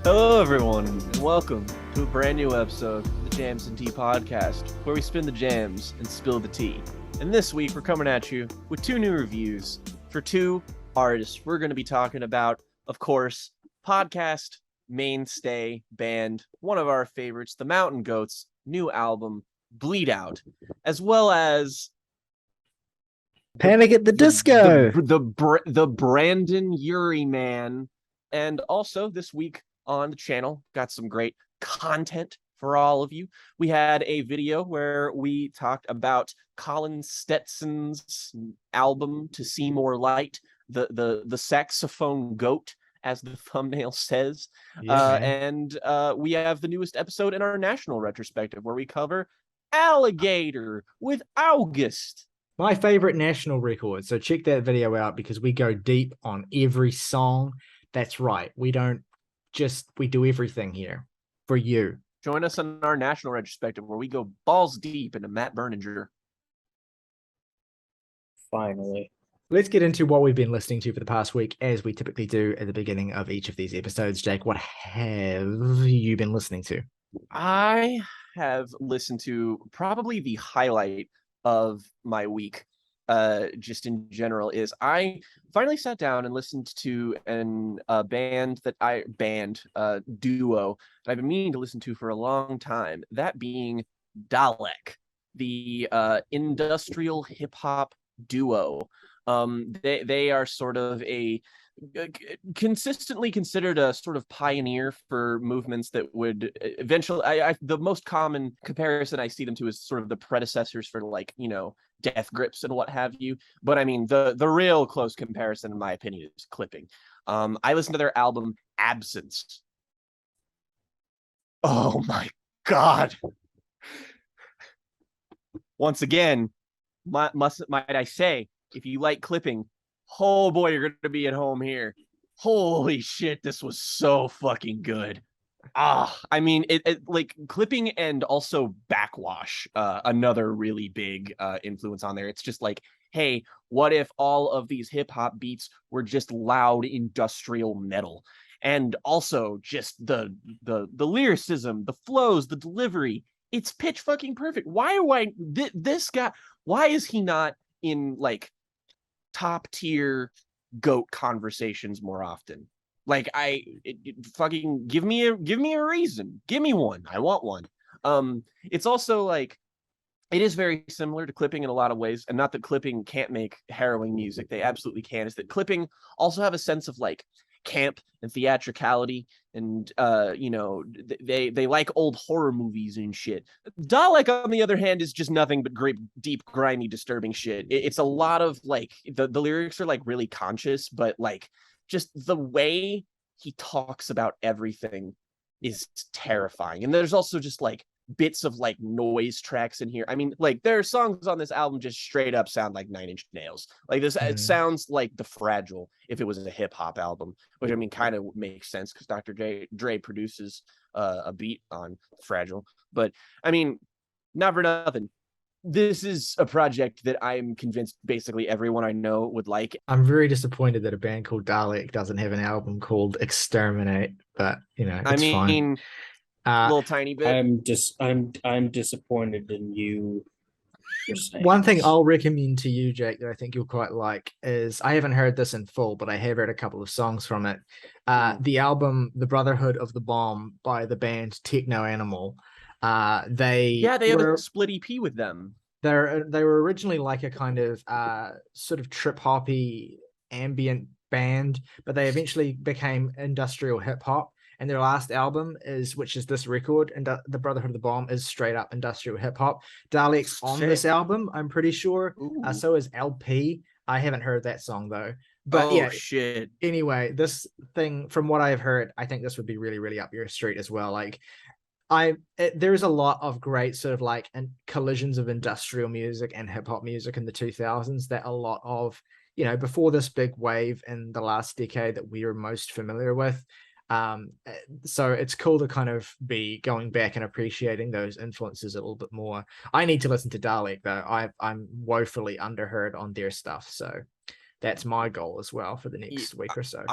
Hello, everyone, and welcome to a brand new episode of the Jams and Tea podcast, where we spin the jams and spill the tea. And this week, we're coming at you with two new reviews for two artists. We're going to be talking about, of course, podcast mainstay band, one of our favorites, the Mountain Goats' new album, Bleed Out, as well as Panic at the Disco. the Brandon Urie man. And also this week on the channel, got some great content for all of you. We had a video where we talked about Colin Stetson's album To See More Light, the saxophone goat, as the thumbnail says. And we have the newest episode in our national retrospective where we cover Alligator with August. My favorite national record. So check that video out because we go deep on every song. That's right. We do everything here for you. Join us on our national retrospective where we go balls deep into Matt Berninger. Finally. Let's get into what we've been listening to for the past week, as we typically do at the beginning of each of these episodes. Jake, what have you been listening to? I have listened to probably the highlight of my week, just in general, is I finally sat down and listened to a duo that I've been meaning to listen to for a long time, that being Dalek, the industrial hip-hop duo. They are sort of a consistently considered a sort of pioneer for movements that would eventually the most common comparison I see them to is sort of the predecessors for, like, Death Grips and what have you. But I mean, the real close comparison, in my opinion, is Clipping. I listened to their album Absence. Oh my god. Once again, might I say, if you like Clipping, oh boy, you're gonna be at home here. Holy shit, this was so fucking good. I mean, it like Clipping and also Backwash, another really big influence on there. It's just like, hey, what if all of these hip hop beats were just loud industrial metal? And also just the lyricism, the flows, the delivery. It's pitch fucking perfect. This guy, why is he not in like top tier goat conversations more often? Like, fucking give me a reason. Give me one. I want one. It's also like, it is very similar to Clipping in a lot of ways, and not that Clipping can't make harrowing music. They absolutely can. Is that Clipping also have a sense of like camp and theatricality, and they like old horror movies and shit. Dalek, on the other hand, is just nothing but great, deep, grimy, disturbing shit. It's a lot of like the lyrics are like really conscious, but like just the way he talks about everything is terrifying. And there's also just like bits of like noise tracks in here. I mean, like, there are songs on this album just straight up sound like Nine Inch Nails. Like this, it sounds like The Fragile if it was a hip hop album, which I mean kind of makes sense because Dr. Dre produces a beat on Fragile. But I mean, not for nothing, this is a project that I'm convinced basically everyone I know would like. I'm very disappointed that a band called Dalek doesn't have an album called Exterminate, but it's fine. A little tiny bit. I'm disappointed in you. One thing I'll recommend to you, Jake, that I think you'll quite like is, I haven't heard this in full, but I have heard a couple of songs from it. The album The Brotherhood of the Bomb by the band Techno Animal. They have a split EP with them. They were originally like a kind of sort of trip hoppy ambient band, but they eventually became industrial hip hop. And their last album which is this record, and The Brotherhood of the Bomb, is straight up industrial hip hop. Dalek's on this album, I'm pretty sure. So is LP. I haven't heard that song though. But shit. Anyway, this thing, from what I've heard, I think this would be really, really up your street as well. Like, there's a lot of great sort of like collisions of industrial music and hip hop music in the 2000s that a lot of, before this big wave in the last decade that we are most familiar with. So it's cool to kind of be going back and appreciating those influences a little bit more. I need to listen to Dalek though. I'm woefully underheard on their stuff, so that's my goal as well for the next week or so.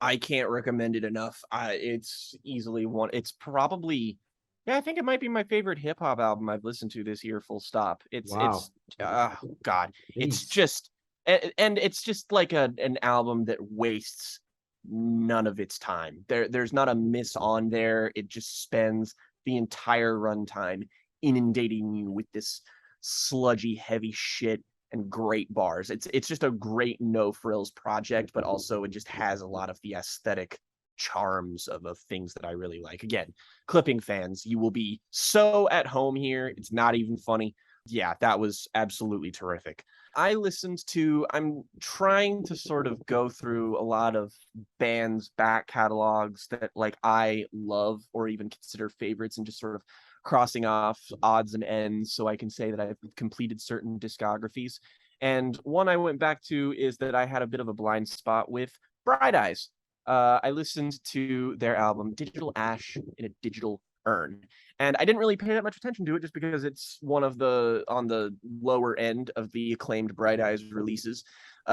I can't recommend it enough. It's easily one. It's probably, yeah, I think it might be my favorite hip hop album I've listened to this year. Full stop. Wow. God, it's Jeez. just, and it's just like an album that wastes none of its time. There's not a miss on there. It just spends the entire runtime inundating you with this sludgy, heavy shit and great bars. It's just a great no frills project, but also it just has a lot of the aesthetic charms of things that I really like. Again, clipping fans, you will be so at home here. It's not even funny. Yeah, that was absolutely terrific. I'm trying to sort of go through a lot of bands' back catalogs that like I love or even consider favorites, and just sort of crossing off odds and ends so I can say that I've completed certain discographies. And one I went back to is that I had a bit of a blind spot with Bright Eyes. I listened to their album Digital Ash in a Digital Urn, and I didn't really pay that much attention to it just because it's one of the on the lower end of the acclaimed Bright Eyes releases.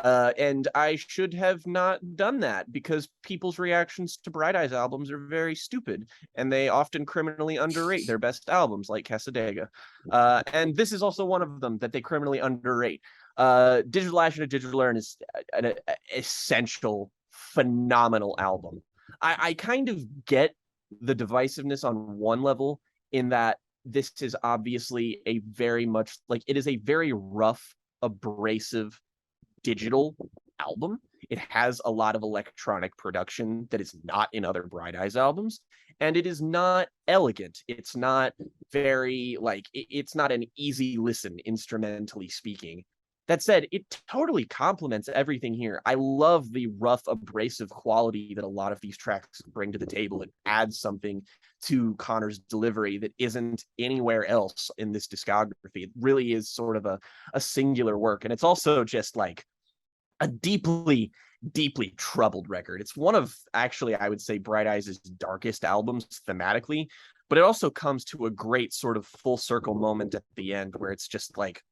And I should have not done that because people's reactions to Bright Eyes albums are very stupid, and they often criminally underrate their best albums, like Casadega. And this is also one of them that they criminally underrate. Digital Ash and a Digital Urn is an essential, phenomenal album. I kind of get the divisiveness on one level, in that this is obviously a very much like it is a very rough, abrasive digital album. It has a lot of electronic production that is not in other Bright Eyes albums, and it is not elegant. It's not very like it's not an easy listen instrumentally speaking. That said, it totally complements everything here. I love the rough, abrasive quality that a lot of these tracks bring to the table. It adds something to Connor's delivery that isn't anywhere else in this discography. It really is sort of a singular work. And it's also just like a deeply, deeply troubled record. It's one of, actually, I would say, Bright Eyes' darkest albums thematically, but it also comes to a great sort of full circle moment at the end where it's just like,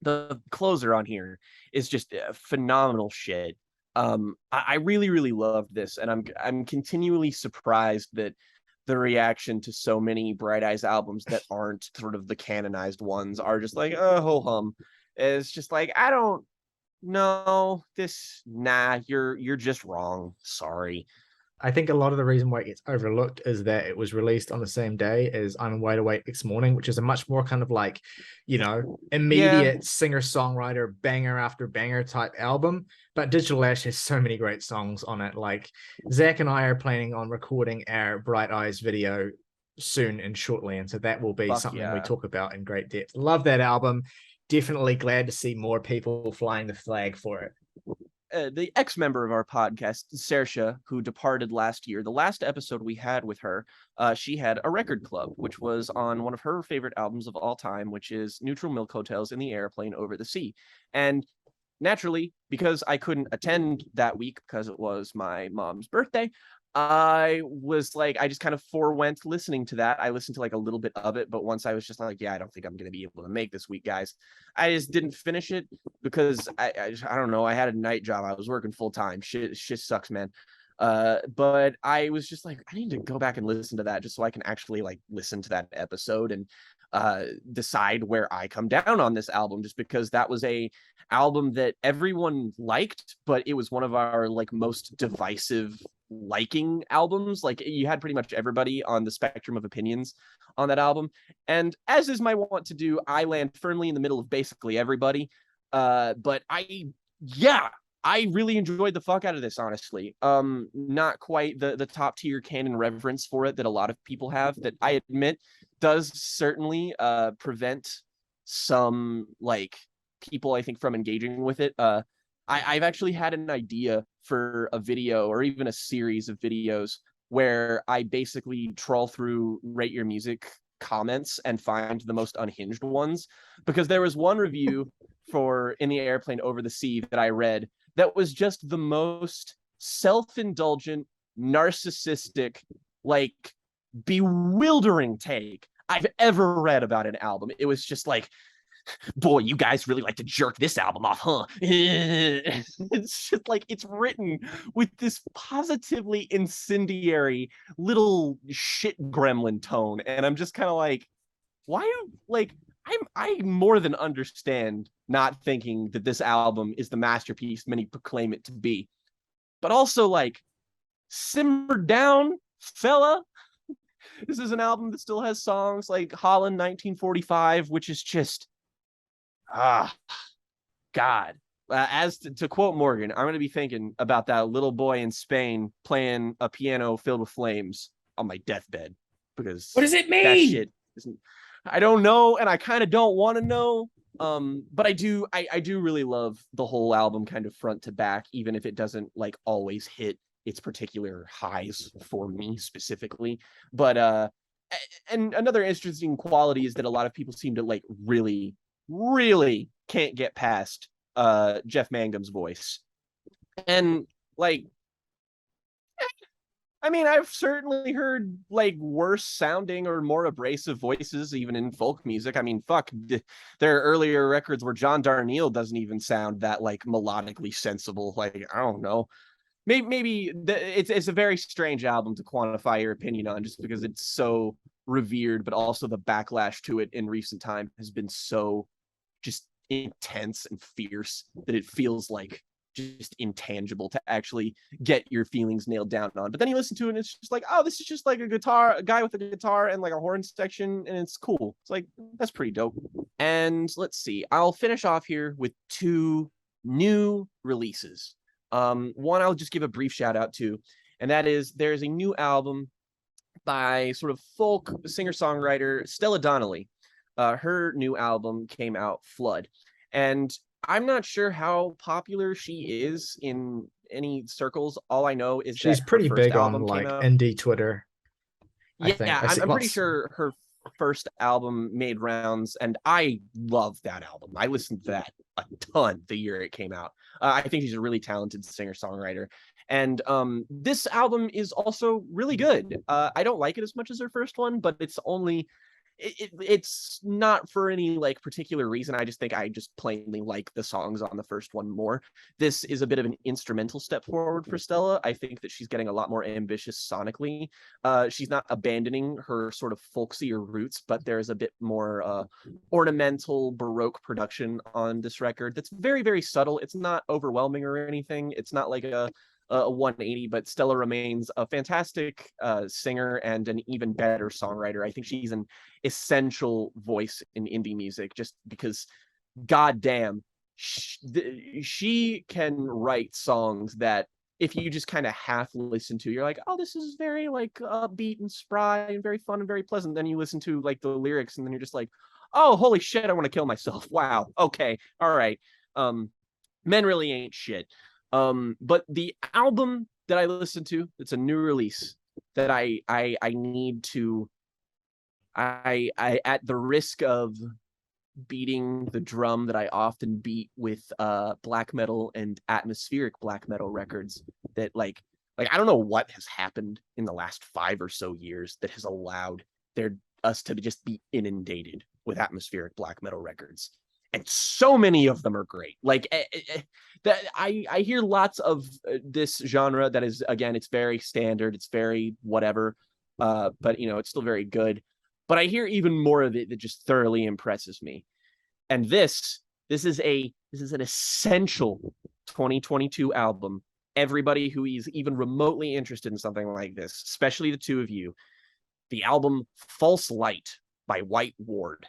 the closer on here is just phenomenal shit. I really, really loved this, and I'm continually surprised that the reaction to so many Bright Eyes albums that aren't sort of the canonized ones are just like, oh, ho hum. It's just like, I don't know this. Nah, you're just wrong. Sorry. I think a lot of the reason why it gets overlooked is that it was released on the same day as I'm Wide Awake Next Morning, which is a much more kind of like, immediate singer-songwriter, banger after banger type album. But Digital Ash has so many great songs on it. Like, Zach and I are planning on recording our Bright Eyes video soon and shortly. And so that will be something we talk about in great depth. Love that album. Definitely glad to see more people flying the flag for it. The ex-member of our podcast, Saoirse, who departed last year, the last episode we had with her, she had a record club, which was on one of her favorite albums of all time, which is Neutral Milk Hotels in the Airplane Over the Sea. And naturally, because I couldn't attend that week because it was my mom's birthday, I was like, I just kind of forewent listening to that. I listened to like a little bit of it, but once I was just like, yeah, I don't think I'm going to be able to make this week, guys. I just didn't finish it because I don't know. I had a night job. I was working full time. Shit sucks, man. But I was just like, I need to go back and listen to that just so I can actually like listen to that episode and decide where I come down on this album, just because that was a album that everyone liked, but it was one of our like most divisive liking albums. Like, you had pretty much everybody on the spectrum of opinions on that album, and as is my want to do, I land firmly in the middle of basically everybody. But I really enjoyed the fuck out of this, honestly. Not quite the top tier canon reverence for it that a lot of people have, that I admit does certainly prevent some like people, I think, from engaging with it. I've actually had an idea for a video or even a series of videos where I basically trawl through Rate Your Music comments and find the most unhinged ones, because there was one review for In the Airplane Over the Sea that I read that was just the most self-indulgent, narcissistic, like bewildering take I've ever read about an album. It was just like, boy, you guys really like to jerk this album off, huh? It's just like it's written with this positively incendiary little shit gremlin tone, and I'm just kind of like, why? Like, I more than understand not thinking that this album is the masterpiece many proclaim it to be, but also like, simmer down, fella. This is an album that still has songs like Holland 1945, which is just God. As to quote Morgan, I'm going to be thinking about that little boy in Spain playing a piano filled with flames on my deathbed, because What does it mean? that shit isn't. I don't know, and I kind of don't want to know. But I do really love the whole album kind of front to back, even if it doesn't like always hit its particular highs for me specifically. But and another interesting quality is that a lot of people seem to like really can't get past Jeff Mangum's voice. And like, I mean, I've certainly heard like worse sounding or more abrasive voices even in folk music. I mean, fuck, there are earlier records where John Darnielle doesn't even sound that like melodically sensible. Like, I don't know. Maybe it's a very strange album to quantify your opinion on, just because it's so revered, but also the backlash to it in recent time has been so just intense and fierce that it feels like just intangible to actually get your feelings nailed down on. But then you listen to it and it's just like, oh, this is just like a guy with a guitar and like a horn section, and it's cool. It's like, that's pretty dope. And let's see, I'll finish off here with 2 new releases. One I'll just give a brief shout out to, and that is there's a new album by sort of folk singer-songwriter Stella Donnelly. Her new album came out, Flood, and I'm not sure how popular she is in any circles. All I know is she's that pretty her first big on album like came out. indie Twitter. Yeah, I'm pretty sure her first album made rounds, and I love that album. I listened to that a ton the year it came out. I think she's a really talented singer-songwriter. And this album is also really good. I don't like it as much as her first one, but it's not for any like particular reason. I just think I just plainly like the songs on the first one more. This is a bit of an instrumental step forward for Stella. I think that she's getting a lot more ambitious sonically. She's not abandoning her sort of folksier roots, but there's a bit more ornamental Baroque production on this record that's very, very subtle. It's not overwhelming or anything. It's not like a 180, but Stella remains a fantastic singer and an even better songwriter. I think she's an essential voice in indie music, just because, goddamn, she can write songs that if you just kind of half listen to, you're like, oh, this is very like upbeat and spry and very fun and very pleasant. Then you listen to like the lyrics, and then you're just like, oh, holy shit, I want to kill myself. Wow. Okay. All right. Men really ain't shit. But the album that I listened to, it's a new release that I need to, I at the risk of beating the drum that I often beat with black metal and atmospheric black metal records, that like I don't know what has happened in the last 5 or so years that has allowed us to just be inundated with atmospheric black metal records. And so many of them are great. Like that, I hear lots of this genre that is, again, it's very standard, it's very whatever, but you know, it's still very good. But I hear even more of it that just thoroughly impresses me. And this is an essential 2022 album. Everybody who is even remotely interested in something like this, especially the 2 of you, the album False Light by White Ward.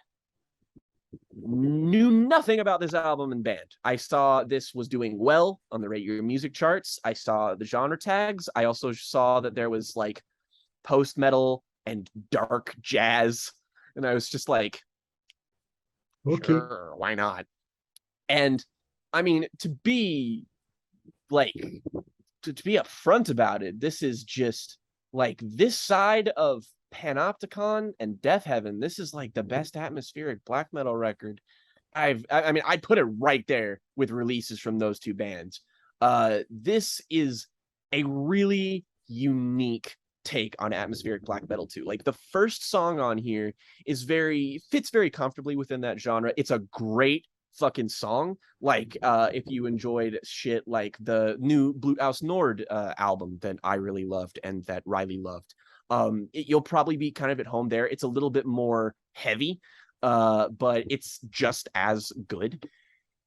Knew nothing about this album and band. I saw this was doing well on the radio music charts. I saw the genre tags. I also saw that there was like post metal and dark jazz, and I was just like, okay, sure, why not? And I mean, to be like, to be upfront about it, this is just like this side of Panopticon and Death Heaven. This is like the best atmospheric black metal record I mean, I'd put it right there with releases from those 2 bands. This is a really unique take on atmospheric black metal too. Like the first song on here fits very comfortably within that genre. It's a great fucking song. Like if you enjoyed shit like the new Bluthaus Nord album that I really loved and that Ryley loved, you'll probably be kind of at home there. It's a little bit more heavy, but it's just as good.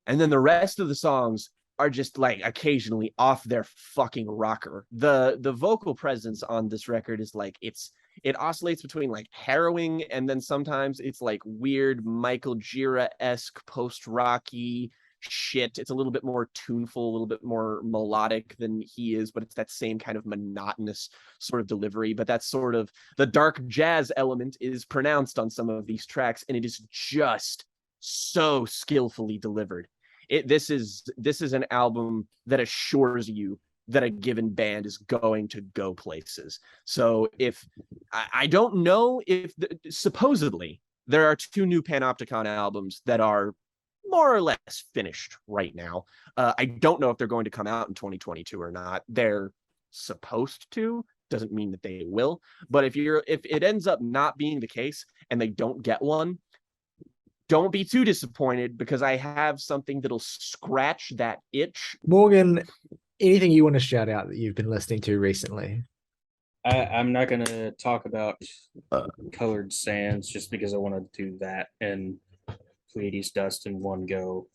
And then the rest of the songs are just like occasionally off their fucking rocker. The vocal presence on this record is like it oscillates between like harrowing and then sometimes it's like weird Michael Gira-esque post-rocky shit. It's a little bit more tuneful, a little bit more melodic than he is, but it's that same kind of monotonous sort of delivery. But that's sort of the dark jazz element is pronounced on some of these tracks, and it is just so skillfully delivered. This is an album that assures you that a given band is going to go places. So if I don't know if supposedly there are 2 new Panopticon albums that are more or less finished right now. I don't know if they're going to come out in 2022 or not. They're supposed to. Doesn't mean that they will. But if it ends up not being the case and they don't get one, don't be too disappointed because I have something that'll scratch that itch. Morgan, anything you want to shout out that you've been listening to recently? I'm not going to talk about Colored Sands just because I want to do that and Pleiades Dust in one go.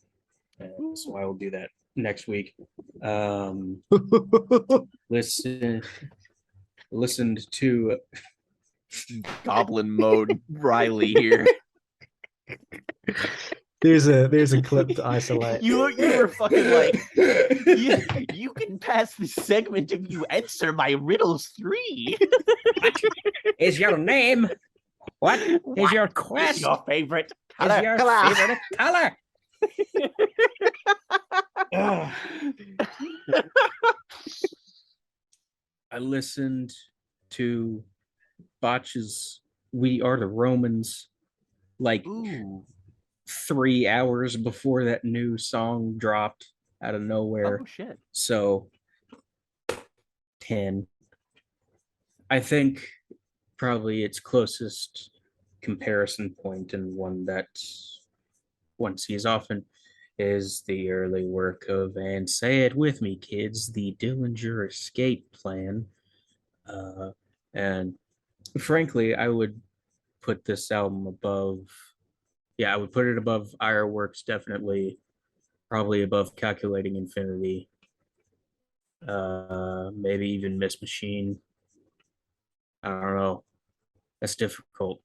So I will do that next week. Listened to Goblin mode Ryley here. There's a clip to isolate. You were fucking like, you can pass this segment if you answer my riddles 3. What is your name? What is your quest? Is your favorite color? Is your favorite color? I listened to Botch's We Are the Romans like 3 hours before that new song dropped out of nowhere. Oh shit. So 10. I think probably its closest comparison point and one that one sees often is the early work of, and say it with me, kids, the Dillinger Escape Plan. And frankly, I would put this album above, I would put it above Ironworks, definitely, probably above Calculating Infinity, maybe even Miss Machine. I don't know. That's difficult.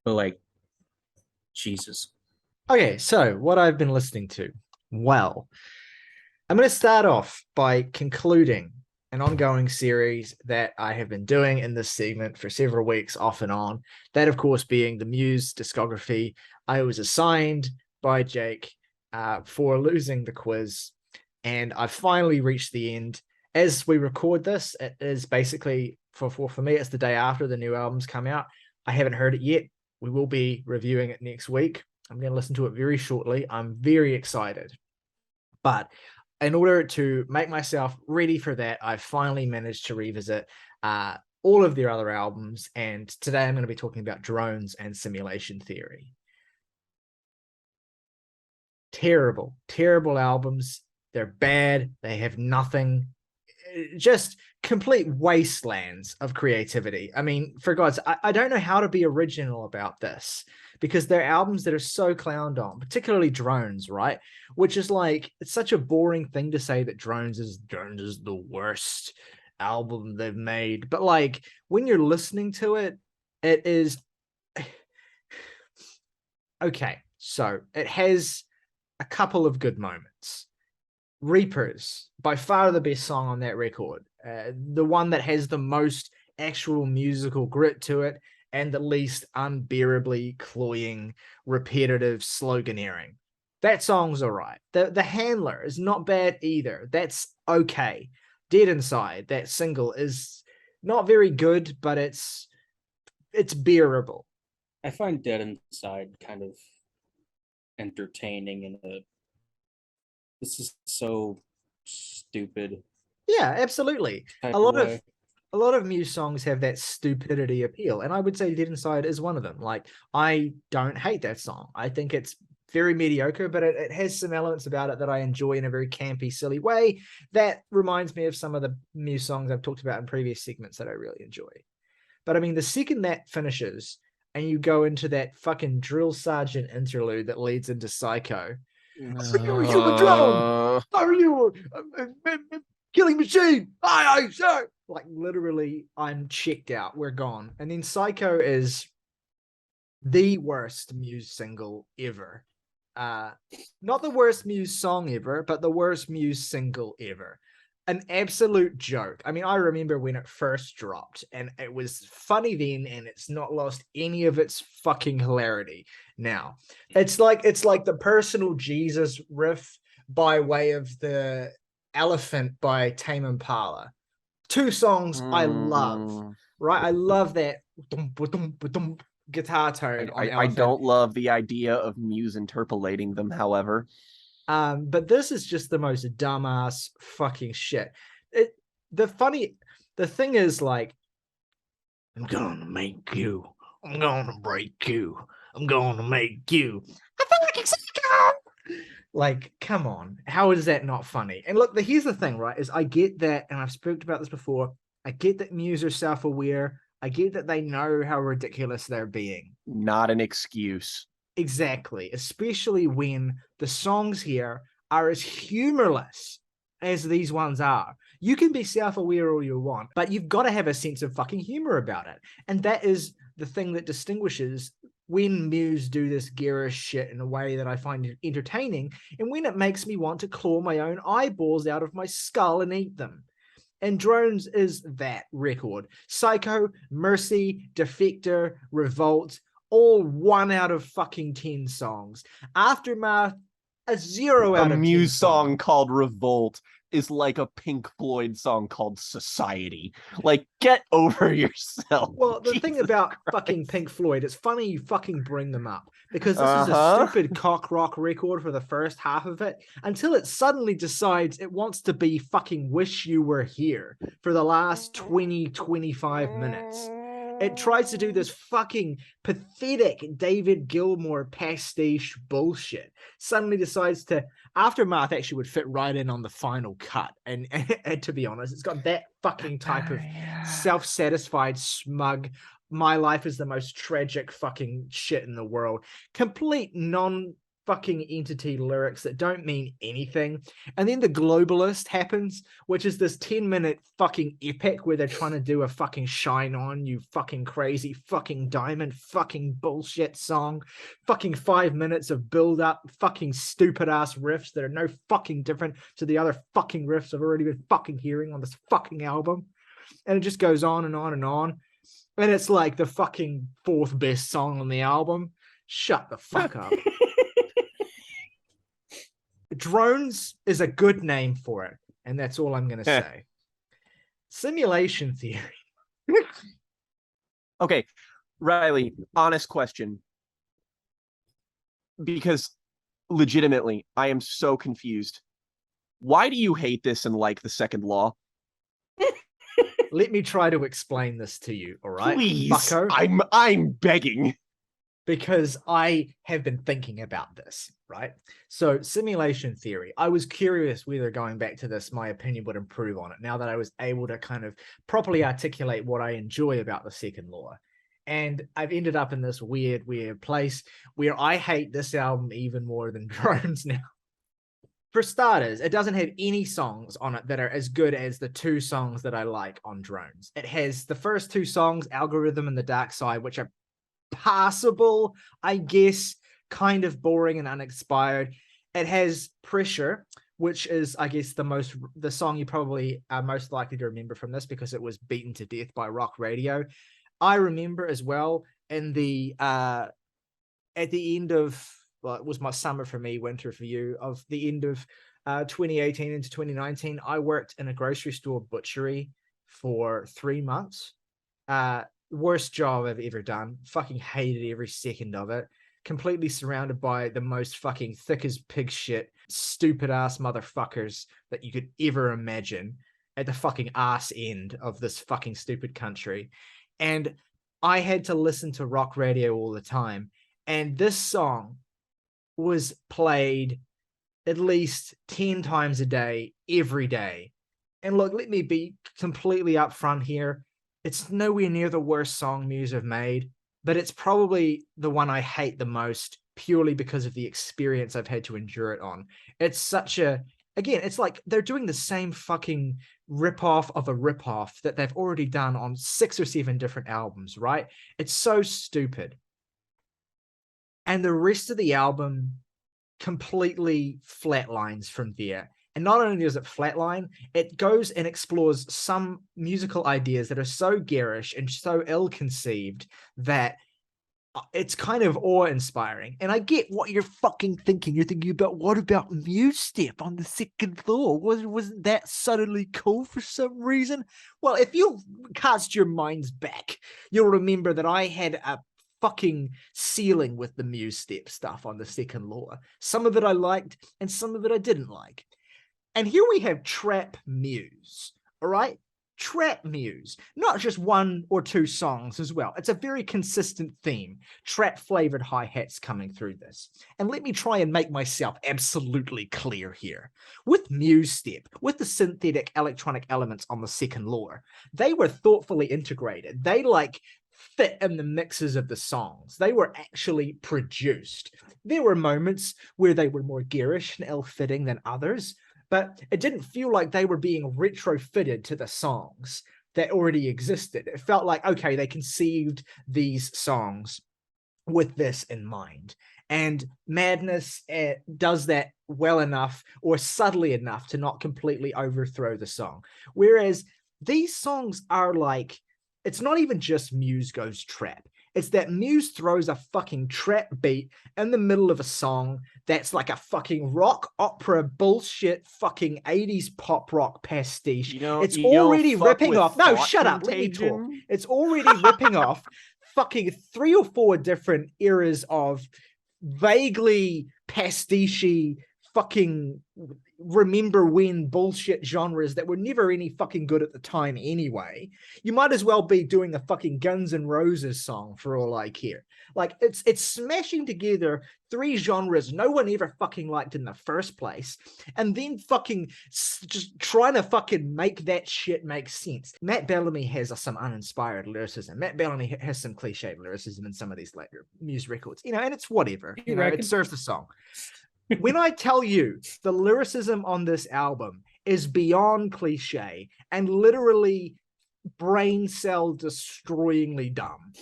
But like, Jesus. Okay, so what I've been listening to. Well, I'm going to start off by concluding an ongoing series that I have been doing in this segment for several weeks off and on. That, of course, being the Muse discography. I was assigned by Jake for losing the quiz, and I finally reached the end. As we record this, it is basically, for me, it's the day after the new albums come out. I haven't heard it yet. We will be reviewing it next week. I'm going to listen to it very shortly. I'm very excited. But in order to make myself ready for that, I finally managed to revisit all of their other albums. And today I'm going to be talking about Drones and Simulation Theory. Terrible, terrible albums. They're bad. They have nothing. Just complete wastelands of creativity. I mean, for God's, I don't know how to be original about this because they're albums that are so clowned on, particularly Drones, right? Which is like, it's such a boring thing to say that Drones is the worst album they've made. But like, when you're listening to it, it is okay. So it has a couple of good moments. Reapers, by far the best song on that record. The one that has the most actual musical grit to it and the least unbearably cloying, repetitive sloganeering. That song's all right. The Handler is not bad either. That's okay. Dead Inside, that single, is not very good, but it's bearable. I find Dead Inside kind of entertaining in a this is so stupid. Yeah, absolutely. Type A lot way. a lot of Muse songs have that stupidity appeal, and I would say Dead Inside is one of them. Like, I don't hate that song. I think it's very mediocre, but it has some elements about it that I enjoy in a very campy, silly way. That reminds me of some of the Muse songs I've talked about in previous segments that I really enjoy. But I mean, the second that finishes and you go into that fucking drill sergeant interlude that leads into Psycho. Are you a human drone? Are you a killing machine? Aye, sir. Like, literally, I'm checked out. We're gone. And then Psycho is the worst Muse single ever. Not the worst Muse song ever, but the worst Muse single ever. An absolute joke. I mean, I remember when it first dropped, and it was funny then, and it's not lost any of its fucking hilarity now. It's like the personal Jesus riff by way of the Elephant by Tame Impala. Two songs I love, right? I love that guitar tone on I Elephant. don't love the idea of Muse interpolating them, however. But this is just the most dumbass fucking shit. The thing is, like, I'm gonna make you. I'm gonna break you. I'm gonna make you. I feel like psycho. Like, come on. How is that not funny? And look, here's the thing, right? Is I get that, and I've spoken about this before. I get that Muse are self-aware. I get that they know how ridiculous they're being. Not an excuse. Exactly, especially when the songs here are as humorless as these ones are. You can be self-aware all you want, but you've got to have a sense of fucking humor about it. And that is the thing that distinguishes when Muse do this garish shit in a way that I find entertaining, and when it makes me want to claw my own eyeballs out of my skull and eat them. And Drones is that record. Psycho, Mercy, Defector, Revolt, all 1 out of fucking 10 songs. Aftermath, a 0 out of 10. A Muse song song. called Revolt is like a Pink Floyd song called Society. Like, get over yourself. Well, the thing about fucking Pink Floyd, it's funny you fucking bring them up, because this is a stupid cock rock record for the first half of it, until it suddenly decides it wants to be fucking Wish You Were Here for the last 20-25 minutes. It tries to do this fucking pathetic David Gilmour pastiche bullshit. Suddenly decides to... Aftermath actually would fit right in on the final cut. And to be honest, it's got that fucking type of self-satisfied, smug, my life is the most tragic fucking shit in the world. Complete non-fucking entity lyrics that don't mean anything. And then The Globalist happens, which is this 10-minute fucking epic where they're trying to do a fucking Shine On, You fucking crazy fucking diamond fucking bullshit song. Fucking 5 minutes of build-up, fucking stupid-ass riffs that are no fucking different to the other fucking riffs I've already been fucking hearing on this fucking album. And it just goes on and on and on. And it's like the fucking 4th best song on the album. Shut the fuck up. Drones is a good name for it, and that's all I'm going to say. Simulation Theory. Okay, Ryley, honest question. Because legitimately, I am so confused. Why do you hate this and like The Second Law? Let me try to explain this to you, all right? Please, bucko? I'm begging. Because I have been thinking about this, right? So, Simulation Theory. I was curious whether going back to this, my opinion would improve on it now that I was able to kind of properly articulate what I enjoy about The Second Law. And I've ended up in this weird place where I hate this album even more than Drones now. For starters, it doesn't have any songs on it that are as good as the 2 songs that I like on Drones. It has the first 2 songs, Algorithm and The Dark Side, which are passable, I guess, kind of boring and uninspired. It has Pressure, which is, I guess, the song you probably are most likely to remember from this because it was beaten to death by rock radio. I remember as well in the at the end of, well, it was my summer for me, winter for you, of the end of 2018 into 2019, I worked in a grocery store butchery for 3 months. Worst job I've ever done. Fucking hated every second of it. Completely surrounded by the most fucking thick as pig shit, stupid ass motherfuckers that you could ever imagine. at the fucking ass end of this fucking stupid country. And I had to listen to rock radio all the time. And this song was played at least 10 times a day, every day. And look, let me be completely upfront here. It's nowhere near the worst song Muse have made, but it's probably the one I hate the most, purely because of the experience I've had to endure it on. It's such a, again, it's like they're doing the same fucking ripoff of a ripoff that they've already done on 6 or 7 different albums, right? It's so stupid. And the rest of the album completely flatlines from there. And not only does it flatline, it goes and explores some musical ideas that are so garish and so ill-conceived that it's kind of awe-inspiring. And I get what you're fucking thinking. You're thinking about, what about Muse Step on the second floor? Wasn't that suddenly cool for some reason? Well, if you cast your minds back, you'll remember that I had a fucking ceiling with the Muse Step stuff on the second law. Some of it I liked, and some of it I didn't like. And here we have Trap Muse, all right? Trap Muse, not just 1 or 2 songs as well. It's a very consistent theme, trap-flavored hi-hats coming through this. And let me try and make myself absolutely clear here. With Muse Step, with the synthetic electronic elements on the second law, they were thoughtfully integrated. They fit in the mixes of the songs. They were actually produced. There were moments where they were more garish and ill-fitting than others, but it didn't feel like they were being retrofitted to the songs that already existed. It felt like, okay, they conceived these songs with this in mind. And Madness does that well enough or subtly enough to not completely overthrow the song. Whereas these songs are like, it's not even just Muse goes trap. It's that Muse throws a fucking trap beat in the middle of a song that's like a fucking rock opera bullshit fucking 80s pop rock pastiche. It's already ripping off. No, shut up. Let me talk. It's already ripping off fucking 3 or 4 different eras of vaguely pastiche fucking remember when bullshit genres that were never any fucking good at the time anyway. You might as well be doing a fucking Guns N' Roses song for all I care. Like, it's smashing together 3 genres no one ever fucking liked in the first place, and then fucking just trying to fucking make that shit make sense. Matt Bellamy has some uninspired lyricism. Matt Bellamy has some cliche lyricism in some of these later Muse records, and it's whatever. It serves the song. When I tell you the lyricism on this album is beyond cliche and literally brain cell destroyingly dumb,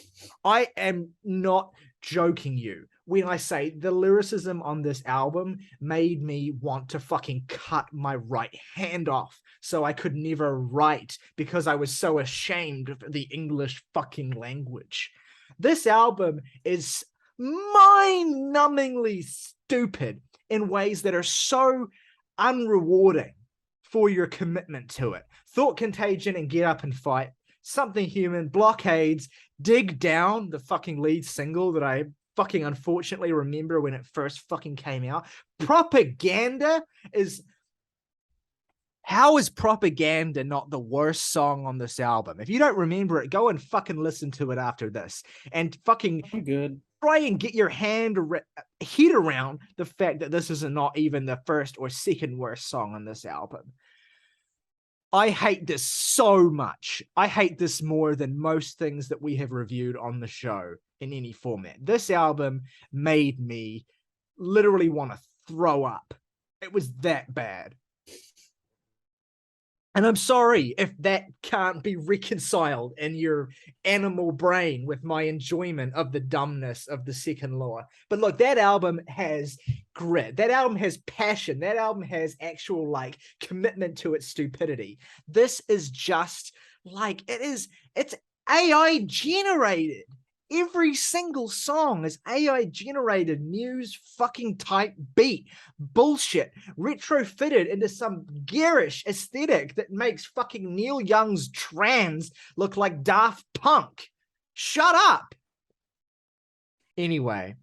I am not joking you when I say the lyricism on this album made me want to fucking cut my right hand off so I could never write because I was so ashamed of the English fucking language. This album is mind-numbingly stupid in ways that are so unrewarding for your commitment to it. Thought Contagion and Get Up and Fight, Something Human, Blockades, Dig Down, the fucking lead single that I fucking unfortunately remember when it first fucking came out. Propaganda is... How is Propaganda not the worst song on this album? If you don't remember it, go and fucking listen to it after this. And fucking... I'm good. Try and get your head around the fact that this is not even the first or second worst song on this album. I hate this so much. I hate this more than most things that we have reviewed on the show in any format. This album made me literally want to throw up. It was that bad. And I'm sorry if that can't be reconciled in your animal brain with my enjoyment of the dumbness of the second law. But look, that album has grit. That album has passion. That album has actual, commitment to its stupidity. This is just, it's AI generated. Every single song is AI generated Muse fucking type beat bullshit retrofitted into some garish aesthetic that makes fucking Neil Young's Trans look like Daft Punk. Shut up. Anyway,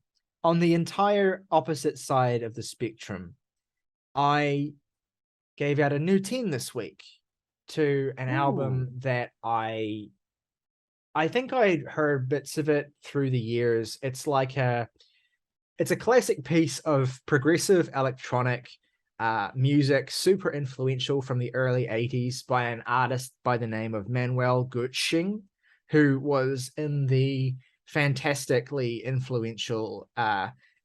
on the entire opposite side of the spectrum, I gave out a new 10 this week. to an album that I think I heard bits of it through the years. It's a classic piece of progressive electronic music, super influential from the early 80s by an artist by the name of Manuel Gutsching, who was in the fantastically influential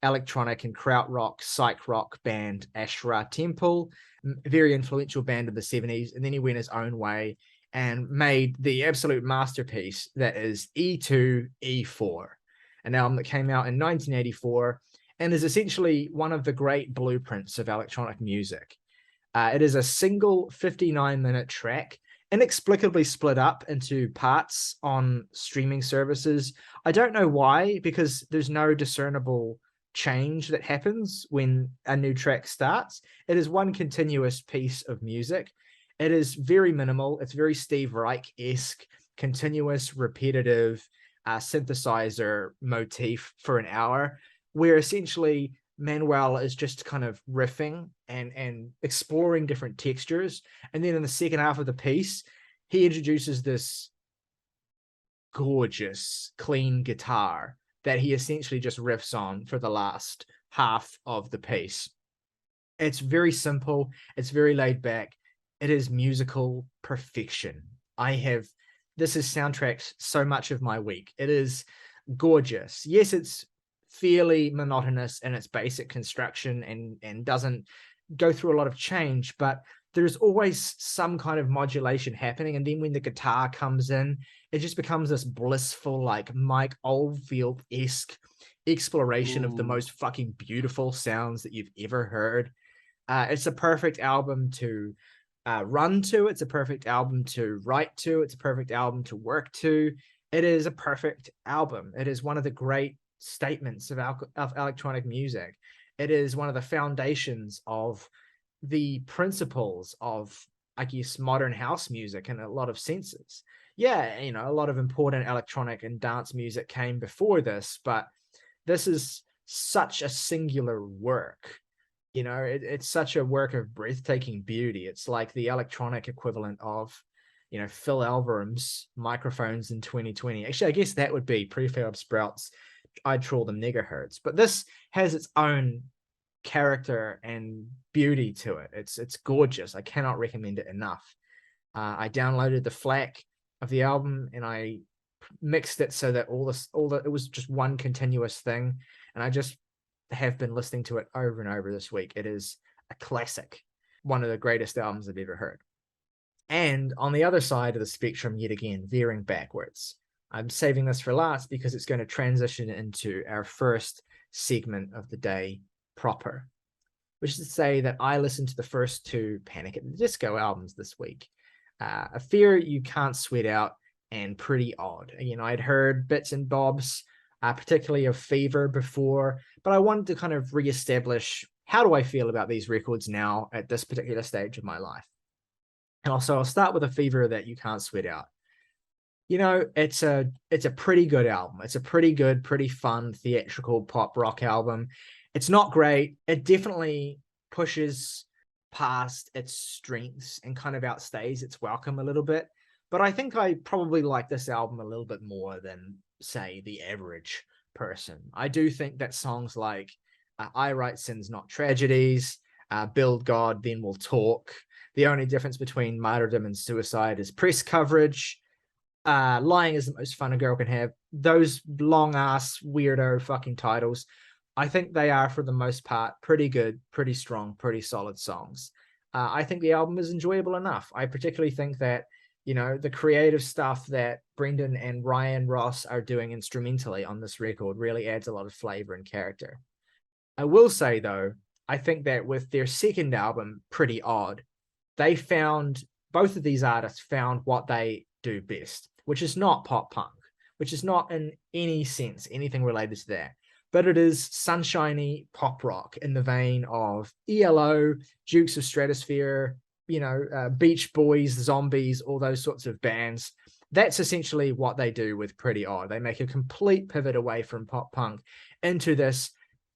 electronic and krautrock, psych rock band Ashra Temple, very influential band of the 70s. And then he went his own way and made the absolute masterpiece that is E2 E4, an album that came out in 1984 and is essentially one of the great blueprints of electronic music. It is a single 59-minute track, inexplicably split up into parts on streaming services. I don't know why, because there's no discernible change that happens when a new track starts. It is one continuous piece of music. It is very minimal. It's very Steve Reich-esque, continuous, repetitive synthesizer motif for an hour, where essentially Manuel is just kind of riffing and exploring different textures. And then in the second half of the piece, he introduces this gorgeous, clean guitar that he essentially just riffs on for the last half of the piece. It's very simple. It's very laid back. It is musical perfection. This has soundtracked so much of my week. It is gorgeous. Yes, it's fairly monotonous in its basic construction and doesn't go through a lot of change, but there's always some kind of modulation happening. And then when the guitar comes in, it just becomes this blissful, like Mike Oldfield-esque exploration of the most fucking beautiful sounds that you've ever heard. It's a perfect album to run to. It's a perfect album to write to. It's a perfect album to work to. It is a perfect album. It is one of the great statements of electronic music. It is one of the foundations of the principles of, I guess, modern house music in a lot of senses. Yeah, a lot of important electronic and dance music came before this, but this is such a singular work. It's such a work of breathtaking beauty. It's like the electronic equivalent of, Phil Elverum's microphones in 2020. Actually, I guess that would be Prefab Sprouts. I'd call them megahertz, but this has its own character and beauty to it. It's gorgeous. I cannot recommend it enough. I downloaded the FLAC of the album and I mixed it so that it was just one continuous thing, and I just have been listening to it over and over this week. It is a classic, one of the greatest albums I've ever heard. And on the other side of the spectrum, yet again, veering backwards, I'm saving this for last because it's going to transition into our first segment of the day proper, which is to say that I listened to the first two Panic at the Disco albums this week. A Fear You Can't Sweat Out and Pretty Odd. I'd heard bits and bobs, particularly of Fever before, but I wanted to kind of reestablish how do I feel about these records now at this particular stage of my life. And also I'll start with A Fever That You Can't Sweat Out. It's a pretty good album. It's a pretty good, pretty fun theatrical pop rock album. It's not great. It definitely pushes past its strengths and kind of outstays its welcome a little bit. But I think I probably like this album a little bit more than, say, the average person. I do think that songs like I Write Sins Not Tragedies, Build God, Then We'll Talk, The Only Difference Between Martyrdom and Suicide is Press Coverage, Lying Is the Most Fun a Girl Can Have, those long-ass weirdo fucking titles, I think they are, for the most part, pretty good, pretty strong, pretty solid songs. I think the album is enjoyable enough. I particularly think that, the creative stuff that Brendan and Ryan Ross are doing instrumentally on this record really adds a lot of flavor and character. I will say, though, I think that with their second album, Pretty Odd, both of these artists found what they do best, which is not pop punk, which is not in any sense anything related to that. But it is sunshiny pop rock in the vein of ELO, Dukes of Stratosphere, Beach Boys, Zombies, all those sorts of bands. That's essentially what they do with Pretty Odd. They make a complete pivot away from pop punk into this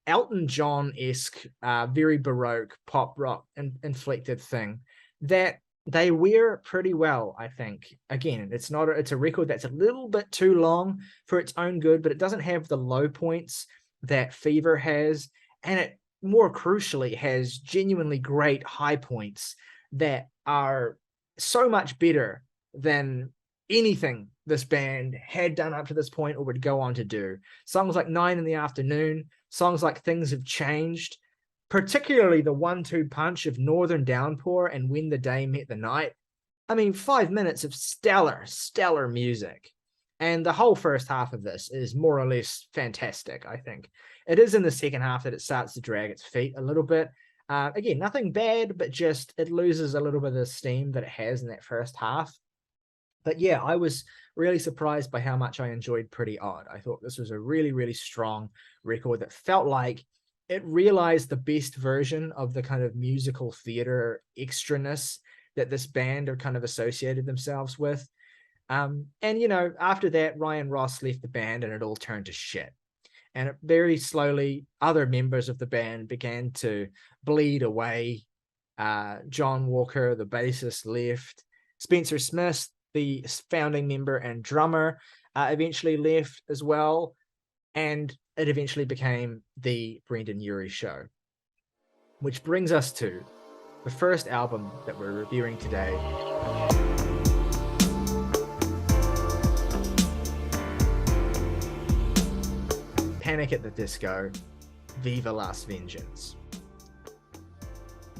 Elton John-esque, very Baroque pop rock inflected thing that they wear pretty well, I think. Again, it's a record that's a little bit too long for its own good, but it doesn't have the low points that Fever has, and it more crucially has genuinely great high points that are so much better than anything this band had done up to this point or would go on to do. Songs like 9 in the Afternoon, songs like Things Have Changed, particularly the 1-2 punch of Northern Downpour and When the Day Met the Night. I mean, 5 minutes of stellar music. And the whole first half of this is more or less fantastic, I think. It is in the second half that it starts to drag its feet a little bit. Again, nothing bad, but just it loses a little bit of the steam that it has in that first half. But yeah, I was really surprised by how much I enjoyed Pretty Odd. I thought this was a really, really strong record that felt like it realized the best version of the kind of musical theater extraness that this band are kind of associated themselves with. And, you know, after that, Ryan Ross left the band and it all turned to shit. And very slowly, other members of the band began to bleed away. John Walker, the bassist, left. Spencer Smith, the founding member and drummer, eventually left as well. And it eventually became the Brendan Urie Show. Which brings us to the first album that we're reviewing today. Panic at the Disco, Viva Las Vengeance.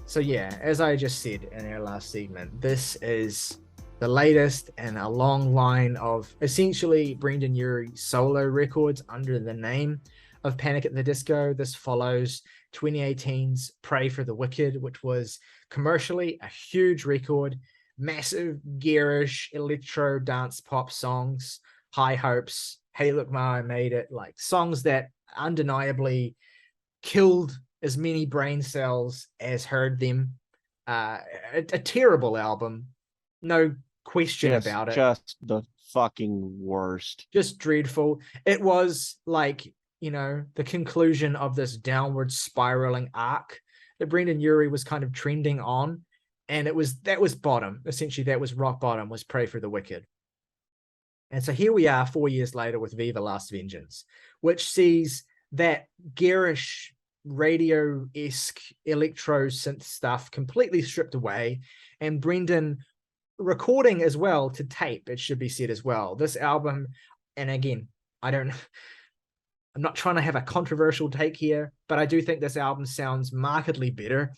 So yeah, as I just said in our last segment, this is the latest in a long line of essentially Brendan Urie solo records under the name of Panic at the Disco. This follows 2018's Pray for the Wicked, which was commercially a huge record, massive, garish, electro dance pop songs, High Hopes, Hey Look Ma, I Made It, like songs that undeniably killed as many brain cells as heard them. A terrible album, no question about it. Just the fucking worst. Just dreadful. It was like, you know, the conclusion of this downward spiraling arc that Brendan Urie was kind of trending on. And that was bottom. Essentially, that was rock bottom, was Pray for the Wicked. And so here we are 4 years later with Viva Las Vengeance, which sees that garish radio-esque electro synth stuff completely stripped away, and Brendan recording as well to tape, it should be said as well. This album, and again, I'm not trying to have a controversial take here, but I do think this album sounds markedly better,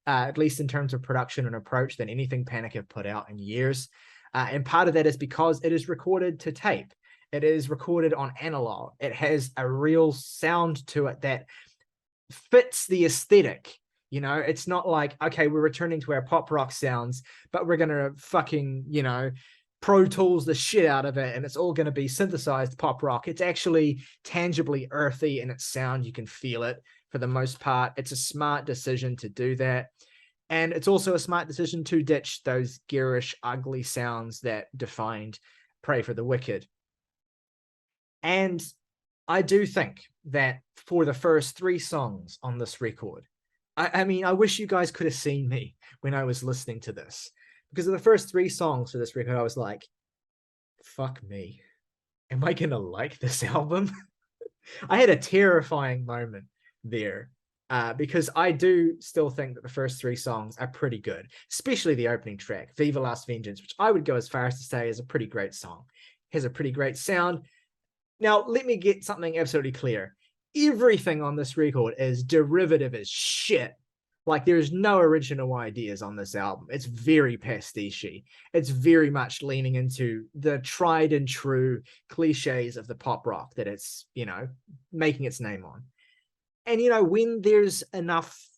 at least in terms of production and approach, than anything Panic have put out in years. And part of that is because it is recorded to tape. It is recorded on analog. It has a real sound to it that fits the aesthetic. You know, it's not like, okay, we're returning to our pop rock sounds, but we're going to fucking, you know, Pro Tools the shit out of it, and it's all going to be synthesized pop rock. It's actually tangibly earthy in its sound. You can feel it for the most part. It's a smart decision to do that. And it's also a smart decision to ditch those garish, ugly sounds that defined Pray for the Wicked. And I do think that for the first 3 songs on this record, I mean, I wish you guys could have seen me when I was listening to this. Because of the first 3 songs for this record, I was like, fuck me. Am I going to like this album? I had a terrifying moment there. Because I do still think that the first 3 songs are pretty good, especially the opening track, Viva Las Vengeance, which I would go as far as to say is a pretty great song. It has a pretty great sound. Now, let me get something absolutely clear. Everything on this record is derivative as shit. Like, there's no original ideas on this album. It's very pastiche-y. It's very much leaning into the tried and true cliches of the pop rock that it's, you know, making its name on. And, you know, when there's enough,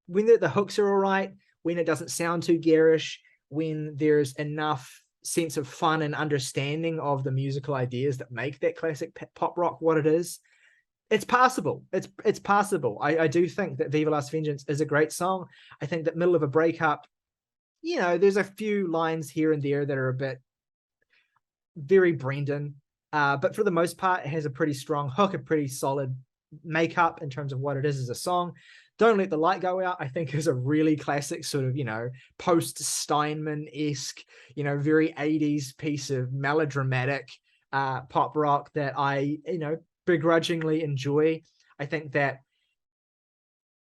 when the hooks are all right, when it doesn't sound too garish, when there's enough sense of fun and understanding of the musical ideas that make that classic pop rock what it is, it's passable. It's passable. I do think that Viva Las Vengeance is a great song. I think that Middle of a Breakup, you know, there's a few lines here and there that are a bit very Brendan. But for the most part, it has a pretty strong hook, a pretty solid makeup in terms of what it is as a song. Don't Let the Light Go Out, I think, is a really classic sort of, post-Steinman-esque, very 80s piece of melodramatic pop rock that I, begrudgingly enjoy. I think that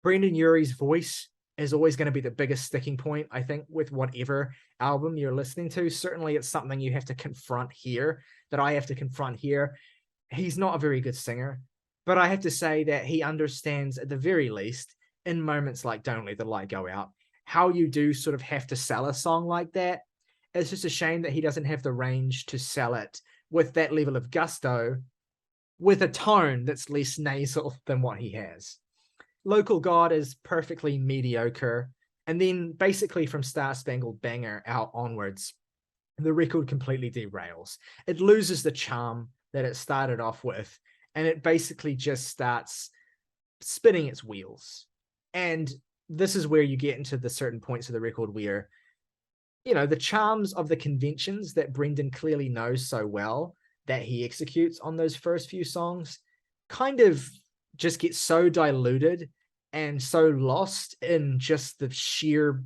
Brendan Urie's voice is always going to be the biggest sticking point, I think, with whatever album you're listening to. Certainly it's something you have to confront here, that I have to confront here. He's not a very good singer, but I have to say that he understands, at the very least, in moments like Don't Let the Light Go Out, how you do sort of have to sell a song like that. It's just a shame that he doesn't have the range to sell it with that level of gusto, with a tone that's less nasal than what he has. Local God is perfectly mediocre. And then basically from Star Spangled Banner out onwards, the record completely derails. It loses the charm that it started off with, and it basically just starts spinning its wheels. And this is where you get into the certain points of the record where, the charms of the conventions that Brendan clearly knows so well that he executes on those first few songs kind of just get so diluted and so lost in just the sheer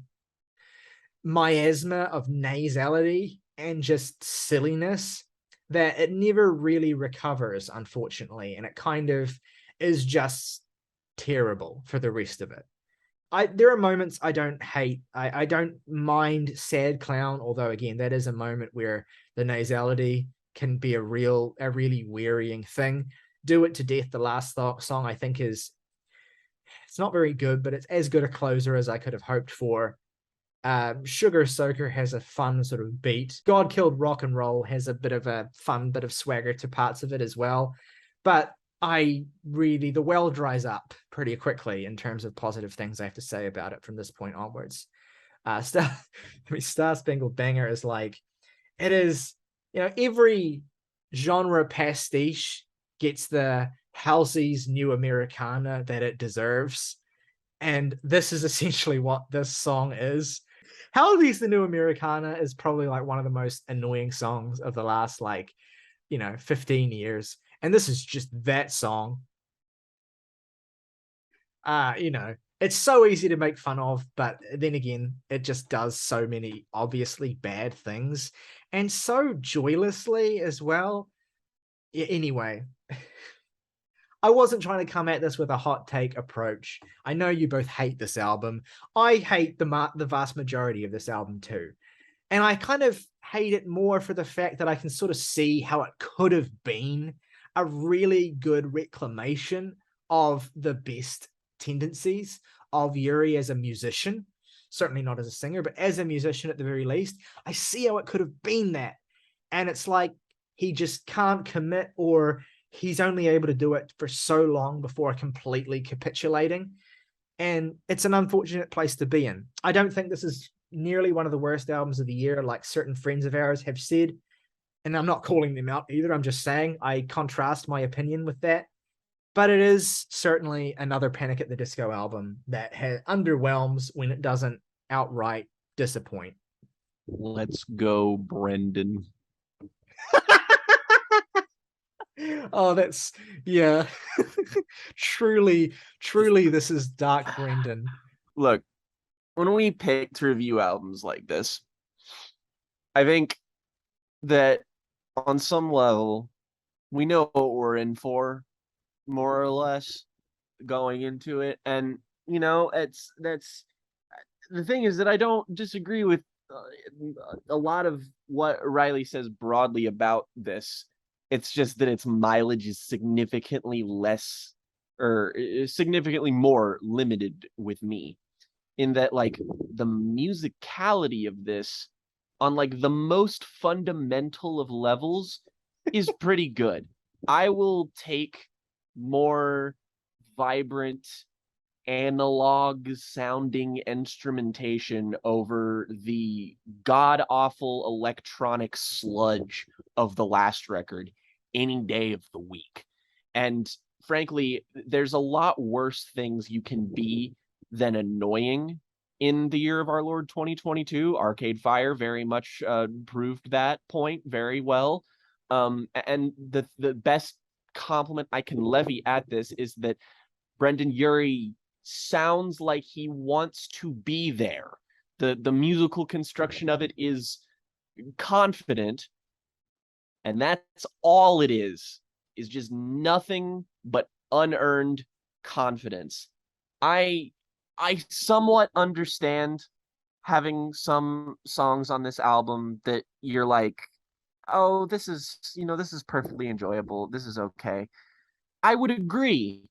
miasma of nasality and just silliness that it never really recovers, unfortunately, and it kind of is just terrible for the rest of it. There are moments I don't hate. I don't mind Sad Clown, although again, that is a moment where the nasality can be a really wearying thing. Do It to Death, the last song, I think it's not very good, but it's as good a closer as I could have hoped for. Sugar Soaker has a fun sort of beat. God Killed Rock and Roll has a bit of a fun bit of swagger to parts of it as well. But the well dries up pretty quickly in terms of positive things I have to say about it from this point onwards. Star Spangled Banner is like, it is, every genre pastiche gets the Halsey's New Americana that it deserves. And this is essentially what this song is. Halsey's The New Americana is probably like one of the most annoying songs of the last 15 years. And this is just that song. It's so easy to make fun of, but then again, it just does so many obviously bad things and so joylessly as well. Anyway, I wasn't trying to come at this with a hot take approach. I know you both hate this album. I hate the vast majority of this album too. And I kind of hate it more for the fact that I can sort of see how it could have been a really good reclamation of the best tendencies of Urie as a musician. Certainly not as a singer, but as a musician at the very least. I see how it could have been that. And it's like he just can't commit, or he's only able to do it for so long before completely capitulating. And it's an unfortunate place to be in. I don't think this is nearly one of the worst albums of the year, like certain friends of ours have said. And I'm not calling them out either. I'm just saying I contrast my opinion with that. But it is certainly another Panic at the Disco album that underwhelms when it doesn't outright disappoint. Let's go, Brendan. Oh, that's, yeah. truly, this is dark Brendan. Look, when we pick to review albums like this, I think that on some level, we know what we're in for, more or less, going into it. And, that's the thing is that I don't disagree with a lot of what Ryley says broadly about this. It's just that its mileage is significantly less, or significantly more limited with me, in that the musicality of this on the most fundamental of levels is pretty good. I will take more vibrant analog sounding instrumentation over the god awful electronic sludge of the last record any day of the week. And frankly, there's a lot worse things you can be than annoying in the year of our Lord 2022. Arcade Fire very much proved that point very well. And the best compliment I can levy at this is that Brendan Urie sounds like he wants to be there. The musical construction of it is confident, and that's all it is just nothing but unearned confidence. I somewhat understand having some songs on this album that you're like, oh, this is, this is perfectly enjoyable. This is okay. I would agree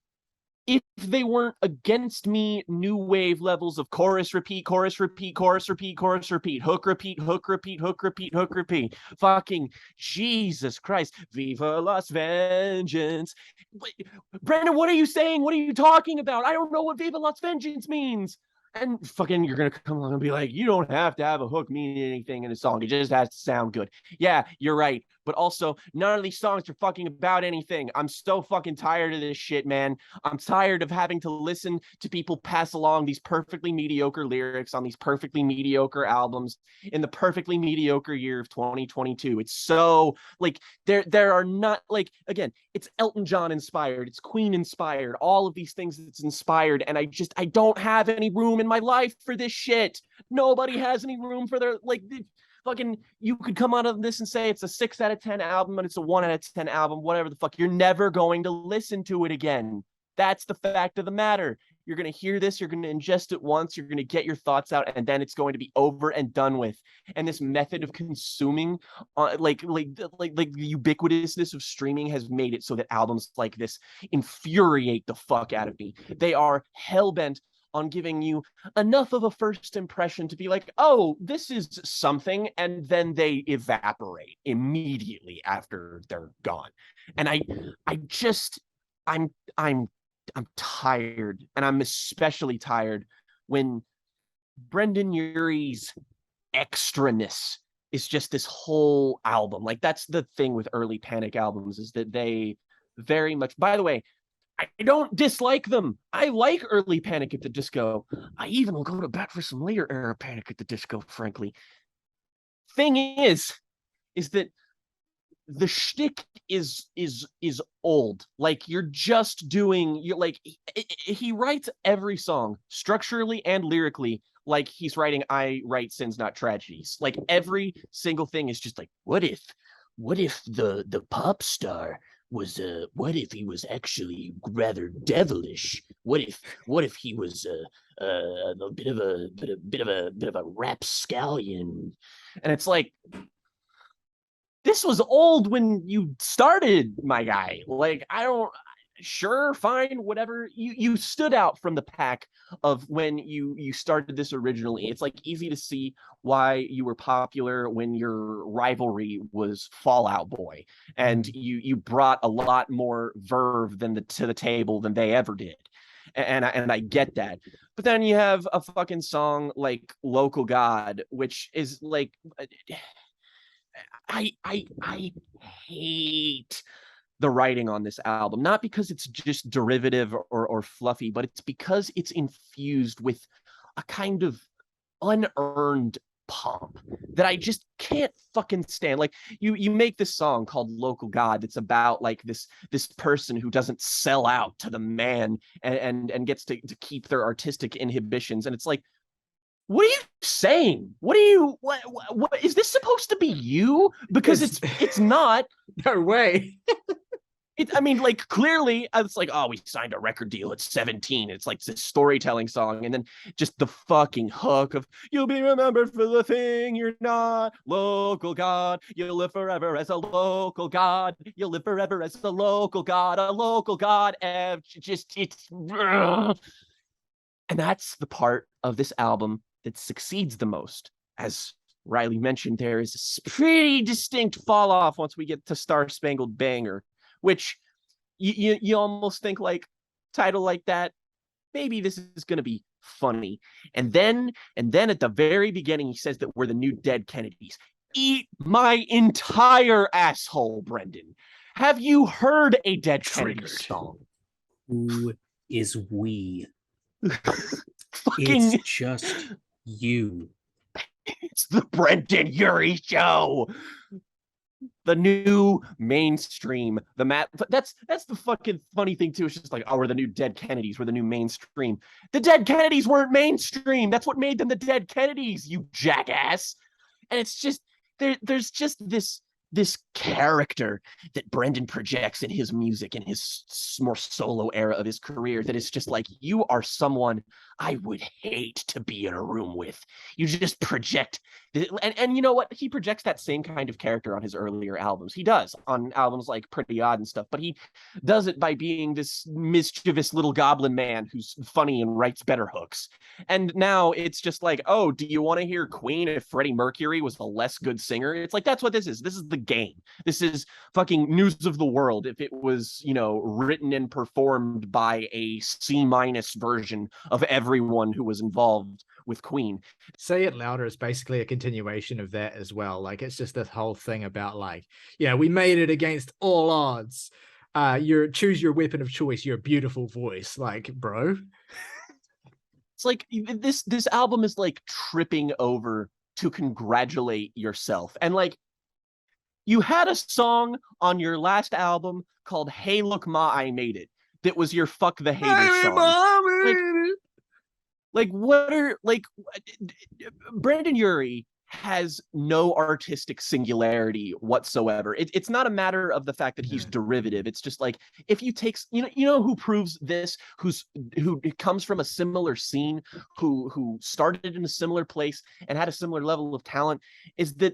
if they weren't against me new wave levels of chorus repeat, chorus repeat, chorus repeat, chorus repeat, hook repeat, hook repeat, hook repeat, hook repeat. Fucking Jesus Christ. Viva Las Vengeance. Brandon, what are you saying? What are you talking about? I don't know what Viva Las Vengeance means. And fucking, you're gonna come along and be like, you don't have to have a hook mean anything in a song. It just has to sound good. Yeah, you're right. But also, none of these songs are fucking about anything. I'm so fucking tired of this shit, man. I'm tired of having to listen to people pass along these perfectly mediocre lyrics on these perfectly mediocre albums in the perfectly mediocre year of 2022. It's so, like, there are not, like, again, it's Elton John inspired, it's Queen inspired, all of these things that's inspired, and I don't have any room in my life for this shit. Nobody has any room for their, like, fucking, you could come out of this and say it's a 6 out of 10 album and it's a 1 out of 10 album, whatever the fuck. You're never going to listen to it again. That's the fact of the matter. You're going to hear this, you're going to ingest it once, you're going to get your thoughts out, and then it's going to be over and done with. And this method of consuming, like the ubiquitousness of streaming has made it so that albums like this infuriate the fuck out of me. They are hell-bent on giving you enough of a first impression to be like, oh, this is something, and then they evaporate immediately after they're gone. And I'm tired, and I'm especially tired when Brendan Urie's extraness is just this whole album. Like, that's the thing with early Panic albums, is that they very much, by the way, I don't dislike them. I like early Panic at the Disco. I even will go to bat for some later era Panic at the Disco, frankly. Thing is that the shtick is old. Like, you're like, he writes every song structurally and lyrically like he's writing I Write Sins Not Tragedies. Like, every single thing is just like, what if the pop star was what if he was actually rather devilish? What if he was a bit of a rapscallion? And it's like, this was old when you started, my guy. Like, sure, fine, whatever. You stood out from the pack of when you started this originally. It's like easy to see why you were popular when your rivalry was Fall Out Boy, and you brought a lot more verve to the table than they ever did. And I get that. But then you have a fucking song like Local God, which is like, I hate the writing on this album, not because it's just derivative or fluffy, but it's because it's infused with a kind of unearned pomp that I just can't fucking stand. Like, you make this song called Local God that's about like this person who doesn't sell out to the man and gets to keep their artistic inhibitions, and it's like, what are you saying? What is this supposed to be you? Because it's not. No way. I mean, like, clearly, it's like, oh, we signed a record deal at 17. It's like this storytelling song, and then just the fucking hook of "You'll be remembered for the thing you're not, local God. You'll live forever as a local God. You'll live forever as a local God, a local God." And that's the part of this album that succeeds the most. As Ryley mentioned, there is a pretty distinct fall off once we get to Star Spangled Banger, which you almost think, like, title like that, maybe this is going to be funny. And then at the very beginning, he says that we're the new Dead Kennedys. Eat my entire asshole, Brendan. Have you heard a Dead Kennedys song? Who is we? Fucking, it's just you. It's the Brendan Urie show. the new mainstream. That's the fucking funny thing too. It's just like, oh, we're the new Dead Kennedys. We're the new mainstream. The Dead Kennedys weren't mainstream. That's what made them the Dead Kennedys, you jackass. And it's just there's just this character that Brendan projects in his music in his more solo era of his career that is just like, you are someone I would hate to be in a room with. You just project, and you know what? He projects that same kind of character on his earlier albums. He does on albums like Pretty Odd and stuff, but he does it by being this mischievous little goblin man who's funny and writes better hooks. And now it's just like, oh, do you want to hear Queen if Freddie Mercury was a less good singer? It's like, that's what this is. This is the game. This is fucking News of the World if it was, you know, written and performed by a C- version of everyone who was involved with Queen. Say It Louder is basically a continuation of that as well. Like, it's just this whole thing about like, yeah, we made it against all odds. Choose your weapon of choice, your beautiful voice. Like, bro. It's like this album is like tripping over to congratulate yourself. And like, you had a song on your last album called Hey Look Ma, I Made It. That was your fuck the haters song. Like what are like Brandon Urie has no artistic singularity whatsoever. It's not a matter of the fact that he's derivative. It's just like, if you take, you know who proves this, who comes from a similar scene, who started in a similar place and had a similar level of talent, is that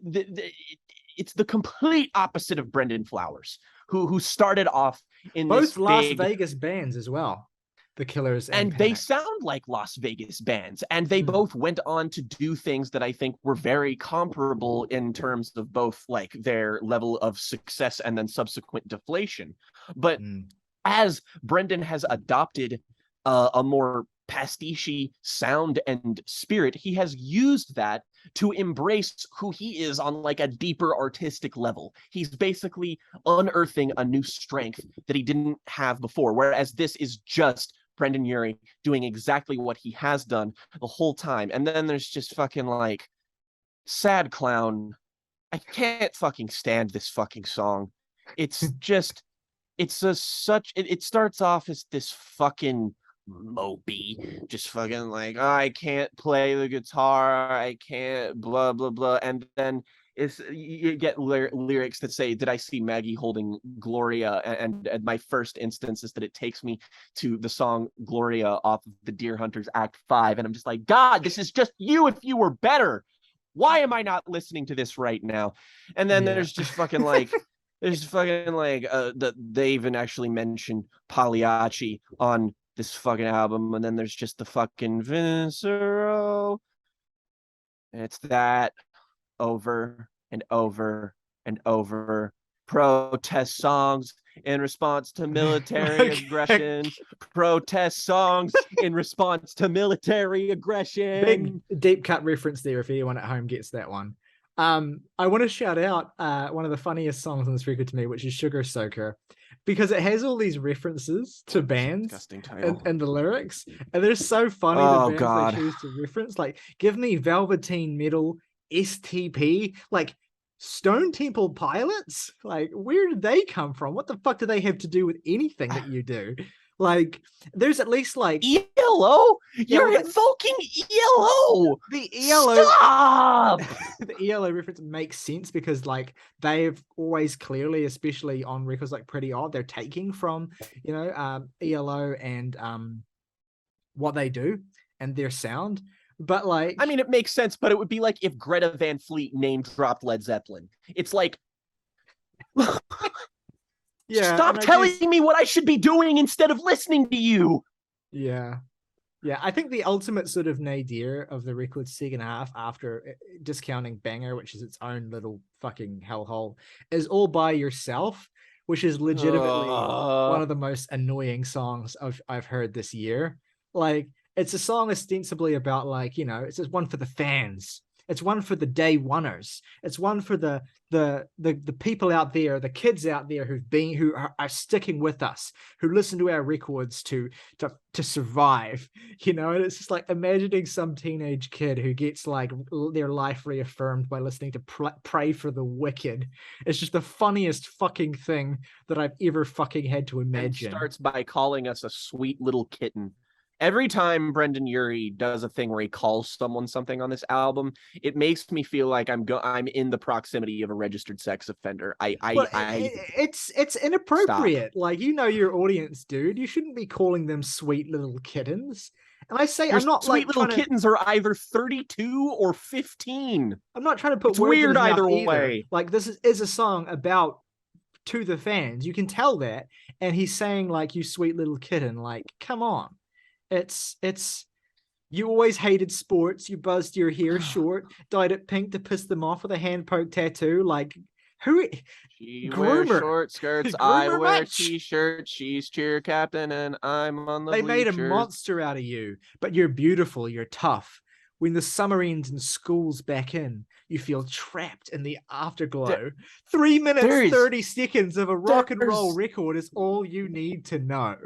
it's the complete opposite of Brendan Flowers, who started off in both this Las big, Vegas bands as well. The Killers and they sound like Las Vegas bands, and they both went on to do things that I think were very comparable in terms of both like their level of success and then subsequent deflation. But as Brendan has adopted a more pastiche sound and spirit, he has used that to embrace who he is on like a deeper artistic level. He's basically unearthing a new strength that he didn't have before, whereas this is just Brendan Urie doing exactly what he has done the whole time. And then there's just fucking like Sad Clown. I can't fucking stand this fucking song. It's just, it's a such, it starts off as this fucking mopey, just fucking like, oh, I can't play the guitar, I can't blah blah blah, and then you get lyrics that say, did I see Maggie holding Gloria? And my first instance is that it takes me to the song Gloria off of the Deer Hunters Act 5, and I'm just like, God, this is just you if you were better. Why am I not listening to this right now? And then there's just fucking like there's fucking like they even actually mentioned Pagliacci on this fucking album, and then there's just the fucking Vincero. And it's that over and over and over. Protest songs in response to military aggression. Protest songs in response to military aggression. Big deep cut reference there if anyone at home gets that one. I want to shout out one of the funniest songs on this record to me, which is Sugar Soaker, because it has all these references to bands and the lyrics, and they're so funny. The bands they choose to reference, like, give me Velveteen Metal, STP, like Stone Temple Pilots. Like, where did they come from? What the fuck do they have to do with anything that you do? Like, there's at least like ELO. You're invoking ELO. The ELO. Stop. The ELO reference makes sense because like they've always clearly, especially on records like Pretty Odd, they're taking from ELO and what they do and their sound. But like, I mean, it makes sense, but it would be like if Greta Van Fleet name dropped Led Zeppelin. It's like, yeah, stop telling me what I should be doing instead of listening to you. Yeah. I think the ultimate sort of nadir of the record's second half, after discounting Banger, which is its own little fucking hellhole, is All By Yourself, which is legitimately one of the most annoying songs I've heard this year. Like, it's a song ostensibly about like, you know, it's just one for the fans. It's one for the day oneers. It's one for the people out there, the kids out there who are sticking with us, who listen to our records to survive. You know, and it's just like imagining some teenage kid who gets like their life reaffirmed by listening to Pray for the Wicked. It's just the funniest fucking thing that I've ever fucking had to imagine. And starts by calling us a sweet little kitten. Every time Brendan Urie does a thing where he calls someone something on this album, it makes me feel like I'm in the proximity of a registered sex offender. It's inappropriate. Stop. Like, you know your audience, dude. You shouldn't be calling them sweet little kittens. And I say, I'm not sweet like little kittens are either 32 or 15. I'm not trying to put it's words weird in his either mouth way. Like, this is a song about to the fans. You can tell that, and he's saying like, "You sweet little kitten." Like, come on. It's you always hated sports. You buzzed your hair short, dyed it pink to piss them off with a hand poke tattoo. Like, who? She wears short skirts. I wear t-shirts. She's cheer captain, and I'm on the bleachers. They made a monster out of you, but you're beautiful. You're tough. When the summer ends and school's back in, you feel trapped in the afterglow. 3 minutes, 30 seconds of a rock and roll record is all you need to know.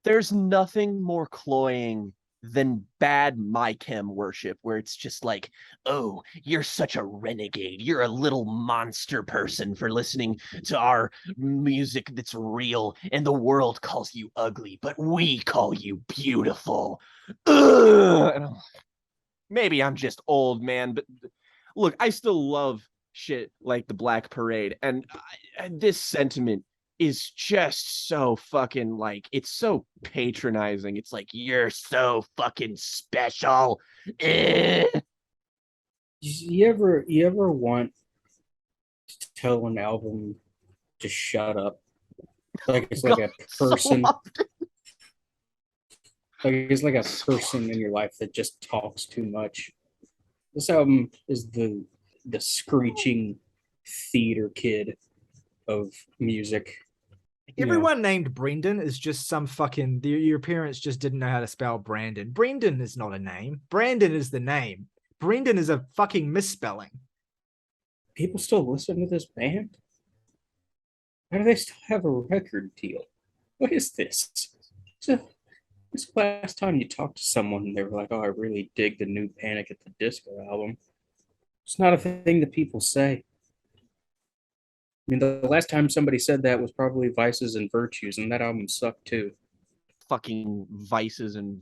There's nothing more cloying than bad MyChem worship, where it's just like, oh, you're such a renegade. You're a little monster person for listening to our music that's real, and the world calls you ugly, but we call you beautiful. Ugh! Maybe I'm just old, man, but look, I still love shit like the Black Parade, and this sentiment is just so fucking like, it's so patronizing. It's like, you're so fucking special. You ever want to tell an album to shut up? Like it's like a person. So like it's like a person in your life that just talks too much. This album is the screeching theater kid of music. Everyone named Brendan is just some fucking... Your parents just didn't know how to spell Brandon. Brendan is not a name. Brandon is the name. Brendan is a fucking misspelling. People still listen to this band? How do they still have a record deal? What is this? So, this last time you talked to someone and they were like, oh, I really dig the new Panic at the Disco album. It's not a thing that people say. I mean, the last time somebody said that was probably Vices and Virtues, and that album sucked too. Fucking Vices and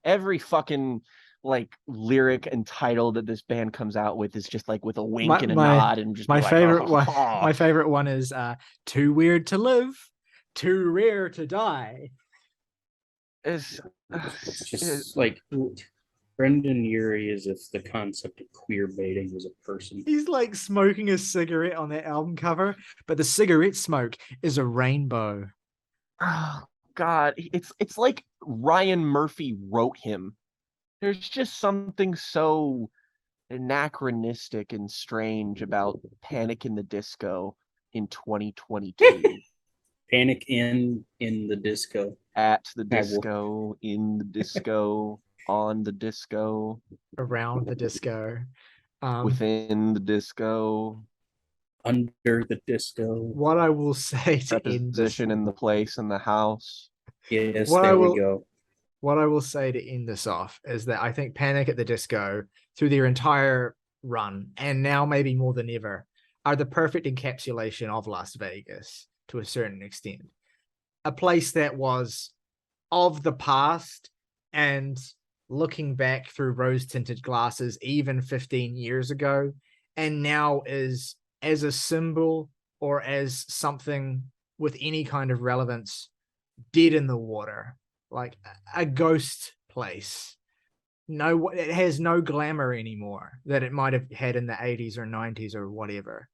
every fucking like lyric and title that this band comes out with is just like with a wink and a nod, and just my favorite one. My favorite one is "Too weird to live, too rare to die." It's just like Brendan Urie, as if the concept of queer baiting was a person. He's like smoking a cigarette on that album cover, but the cigarette smoke is a rainbow. Oh God, it's like Ryan Murphy wrote him. There's just something so anachronistic and strange about Panic in the Disco in 2022. Panic in the disco. At the disco, in the disco. On the disco, around the disco, within the disco, under the disco. What I will say to end position in the place in the house. Yes, there we go. What I will say to end this off is that I think Panic at the Disco, through their entire run, and now maybe more than ever, are the perfect encapsulation of Las Vegas to a certain extent. A place that was of the past, and looking back through rose-tinted glasses even 15 years ago, and now is as a symbol or as something with any kind of relevance dead in the water, like a ghost place. No, it has no glamour anymore that it might have had in the 80s or 90s or whatever.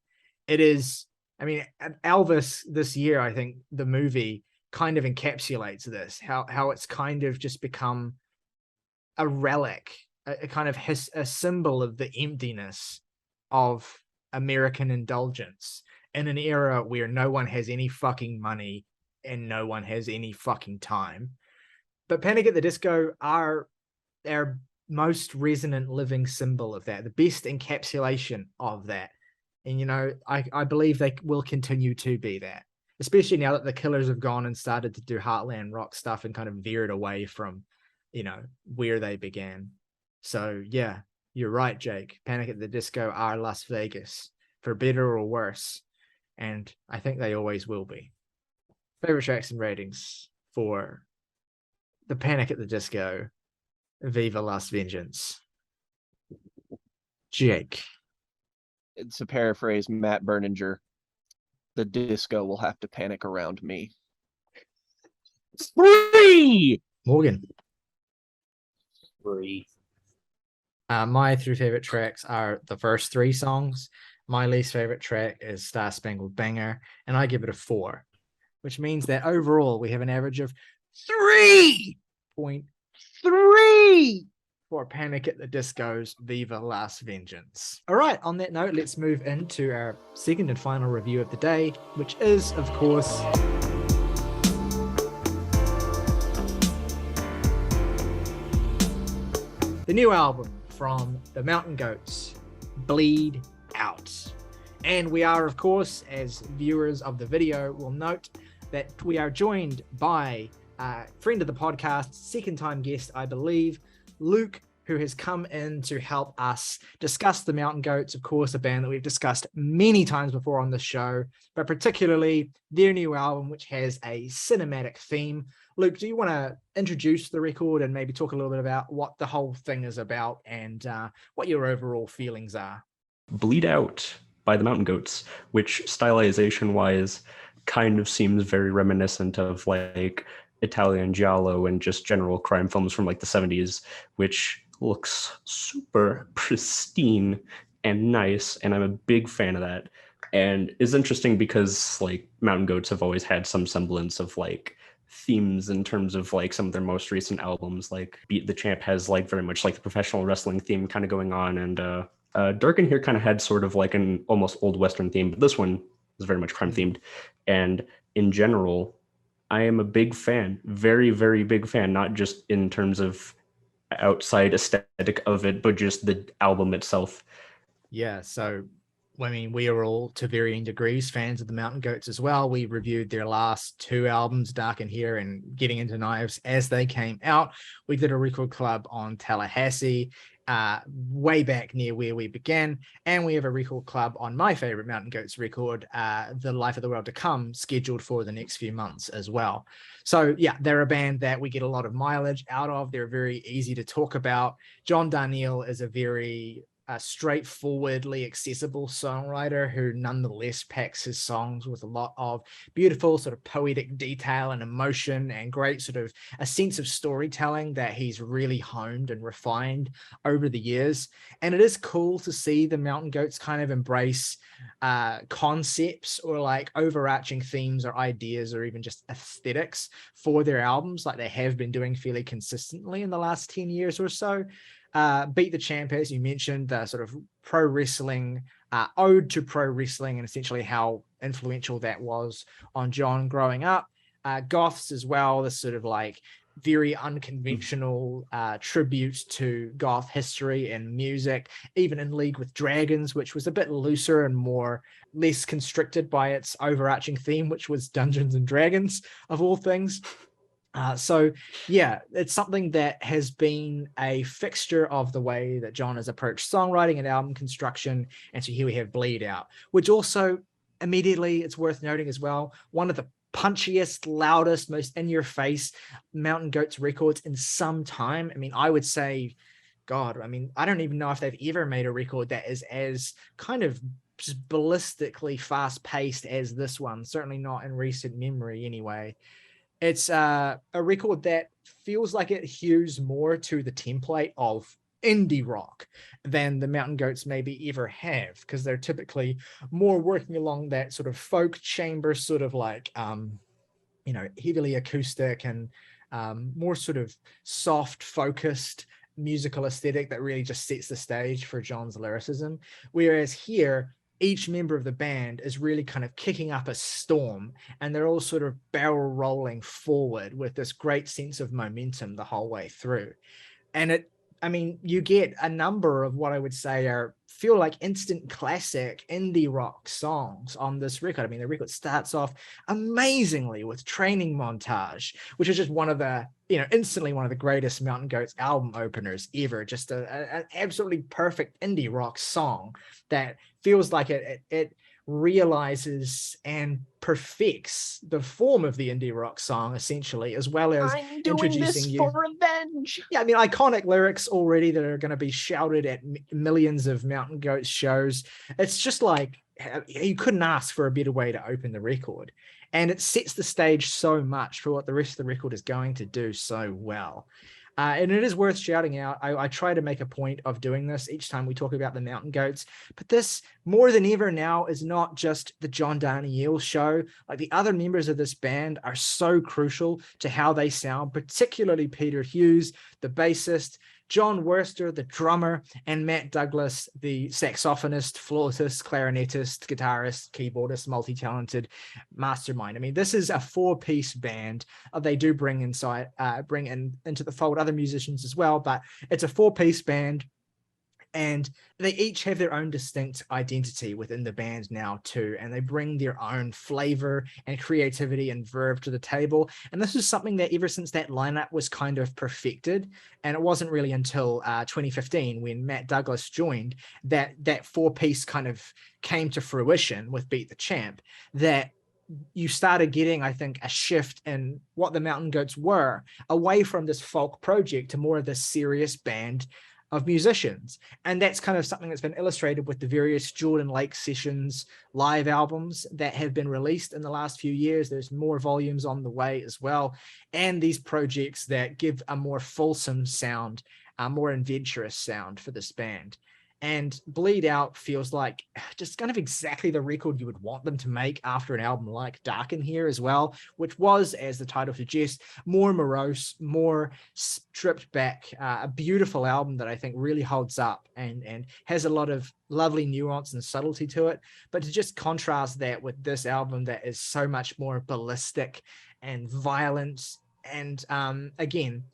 It is, I mean, Elvis this year, I think the movie kind of encapsulates this, how it's kind of just become a relic, a kind of a symbol of the emptiness of American indulgence in an era where no one has any fucking money and no one has any fucking time. But Panic at the Disco are most resonant living symbol of that, the best encapsulation of that. And, you know, I believe they will continue to be that, especially now that the Killers have gone and started to do heartland rock stuff and kind of veered away from, you know, where they began. So, yeah, you're right, Jake. Panic at the Disco are Las Vegas, for better or worse. And I think they always will be. Favorite tracks and ratings for the Panic at the Disco, Viva Las Vengeance. Jake. To paraphrase Matt Berninger, the disco will have to panic around me. 3! Morgan. 3. My 3 favorite tracks are the first 3 songs. My least favorite track is Star Spangled Banner, and I give it a 4, which means that overall we have an average of 3.3 for Panic at the Disco's Viva Las Vengeance. All right, on that note, let's move into our second and final review of the day, which is, of course, the new album from the Mountain Goats, Bleed Out. And we are, of course, as viewers of the video will note, that we are joined by a friend of the podcast, second time guest, I believe, Luke, who has come in to help us discuss the Mountain Goats, of course, a band that we've discussed many times before on the show, but particularly their new album, which has a cinematic theme. Luke, do you want to introduce the record and maybe talk a little bit about what the whole thing is about and what your overall feelings are? Bleed Out by the Mountain Goats, which stylization-wise kind of seems very reminiscent of like Italian giallo and just general crime films from like the 70s, which looks super pristine and nice, and I'm a big fan of that. And is interesting because like Mountain Goats have always had some semblance of like themes in terms of like some of their most recent albums. Like Beat the Champ has like very much like the professional wrestling theme kind of going on, and Durkin here kind of had sort of like an almost old Western theme, but this one is very much crime themed. And in general, I am a big fan, very, very big fan, not just in terms of outside aesthetic of it, but just the album itself. Yeah, so I mean, we are all to varying degrees fans of the Mountain Goats as well. We reviewed their last 2 albums, Dark and Here and Getting Into Knives, as they came out. We did a record club on Tallahassee, way back near where we began, and we have a record club on my favorite Mountain Goats record, The Life of the World to Come, scheduled for the next few months as well. So yeah, they're a band that we get a lot of mileage out of. They're very easy to talk about. John Donnelly is a very straightforwardly accessible songwriter who nonetheless packs his songs with a lot of beautiful sort of poetic detail and emotion and great sort of a sense of storytelling that he's really honed and refined over the years. And it is cool to see the Mountain Goats kind of embrace concepts or like overarching themes or ideas or even just aesthetics for their albums, like they have been doing fairly consistently in the last 10 years or so. Beat the Champ, as you mentioned, the sort of pro wrestling, ode to pro wrestling, and essentially how influential that was on John growing up. Goths as well, this sort of like very unconventional tribute to goth history and music, even in League with Dragons, which was a bit looser and less constricted by its overarching theme, which was Dungeons and Dragons of all things. So yeah, it's something that has been a fixture of the way that John has approached songwriting and album construction. And so here we have Bleed Out, which also immediately, it's worth noting as well, one of the punchiest, loudest, most in-your-face Mountain Goats records in some time. I mean, I would say, God, I mean, I don't even know if they've ever made a record that is as kind of just ballistically fast-paced as this one, certainly not in recent memory anyway. It's a record that feels like it hews more to the template of indie rock than the Mountain Goats maybe ever have, because they're typically more working along that sort of folk chamber, sort of like, heavily acoustic and more sort of soft focused musical aesthetic that really just sets the stage for John's lyricism. Whereas here, each member of the band is really kind of kicking up a storm, and they're all sort of barrel rolling forward with this great sense of momentum the whole way through. And it I mean, you get a number of what I would say feel like instant classic indie rock songs on this record. I mean, the record starts off amazingly with Training Montage, which is just one of the, instantly one of the greatest Mountain Goats album openers ever. Just an absolutely perfect indie rock song that feels like it realizes and perfects the form of the indie rock song, essentially, as well as I'm doing introducing this you. for revenge. Yeah, I mean, iconic lyrics already that are going to be shouted at millions of Mountain Goats shows. It's just like, you couldn't ask for a better way to open the record. And it sets the stage so much for what the rest of the record is going to do so well. And it is worth shouting out. I try to make a point of doing this each time we talk about the Mountain Goats, but this, more than ever now, is not just the John Daniel show. Like, the other members of this band are so crucial to how they sound, particularly Peter Hughes, the bassist, John Worster, the drummer, and Matt Douglas, the saxophonist, flautist, clarinetist, guitarist, keyboardist, multi-talented mastermind. I mean, this is a 4-piece band. They do bring into the fold other musicians as well, but it's a 4-piece band. And they each have their own distinct identity within the band now too, and they bring their own flavor and creativity and verve to the table. And this is something that ever since that lineup was kind of perfected, and it wasn't really until 2015 when Matt Douglas joined that 4-piece kind of came to fruition with Beat the Champ, that you started getting, I think, a shift in what the Mountain Goats were, away from this folk project to more of this serious band of musicians. And that's kind of something that's been illustrated with the various Jordan Lake Sessions live albums that have been released in the last few years. There's more volumes on the way as well. And these projects that give a more fulsome sound, a more adventurous sound for this band. And Bleed Out feels like just kind of exactly the record you would want them to make after an album like Dark in Here as well, which was, as the title suggests, more morose, more stripped back, a beautiful album that I think really holds up and has a lot of lovely nuance and subtlety to it. But to just contrast that with this album that is so much more ballistic and violent, and again,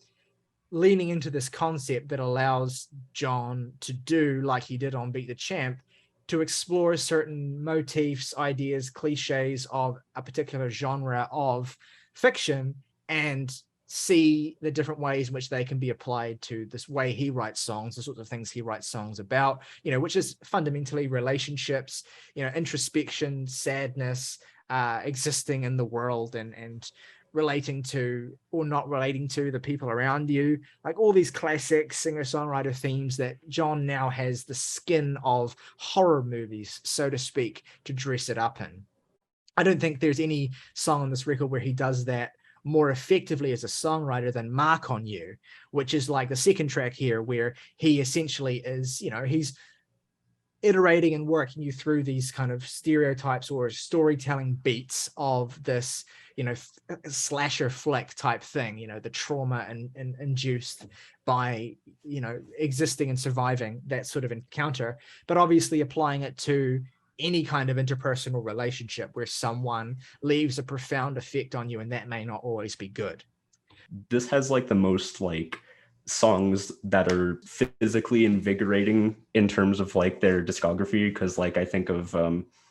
leaning into this concept that allows John to do, like he did on Beat the Champ, to explore certain motifs, ideas, cliches of a particular genre of fiction and see the different ways in which they can be applied to this way he writes songs, the sorts of things he writes songs about, which is fundamentally relationships, introspection, sadness, existing in the world and relating to or not relating to the people around you, like all these classic singer-songwriter themes that John now has the skin of horror movies, so to speak, to dress it up in. I don't think there's any song on this record where he does that more effectively as a songwriter than Mark on You, which is like the second track here, where he essentially is, he's iterating and working you through these kind of stereotypes or storytelling beats of this, slasher flick type thing, the trauma and induced by, existing and surviving that sort of encounter, but obviously applying it to any kind of interpersonal relationship where someone leaves a profound effect on you, and that may not always be good. This has like the most like songs that are physically invigorating in terms of like their discography, because like I think of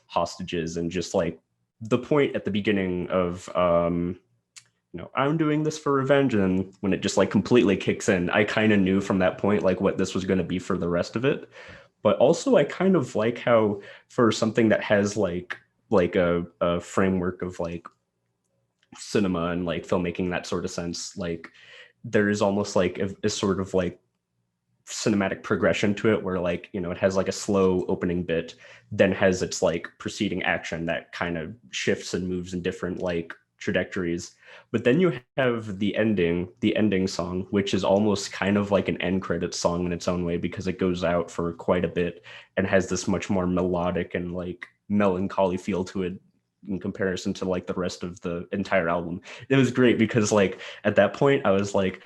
Hostages and just like the point at the beginning of I'm doing this for revenge, and when it just like completely kicks in, I kind of knew from that point like what this was going to be for the rest of it. But also I kind of like how for something that has like a framework of like cinema and like filmmaking, that sort of sense, like there is almost like a sort of like cinematic progression to it where like, it has like a slow opening bit, then has its like preceding action that kind of shifts and moves in different like trajectories. But then you have the ending song, which is almost kind of like an end credits song in its own way, because it goes out for quite a bit and has this much more melodic and like melancholy feel to it in comparison to like the rest of the entire album. It was great because like at that point I was like,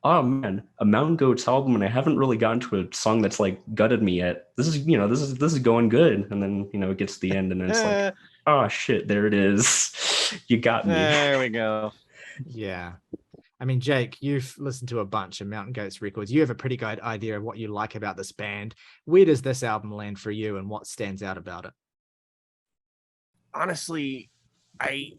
oh man, a Mountain Goats album, and I haven't really gotten to a song that's like gutted me yet. This is going good. And then it gets to the end and then it's like, oh shit, there it is. You got me. There we go. Yeah. I mean, Jake, you've listened to a bunch of Mountain Goats records. You have a pretty good idea of what you like about this band. Where does this album land for you, and what stands out about it? Honestly, I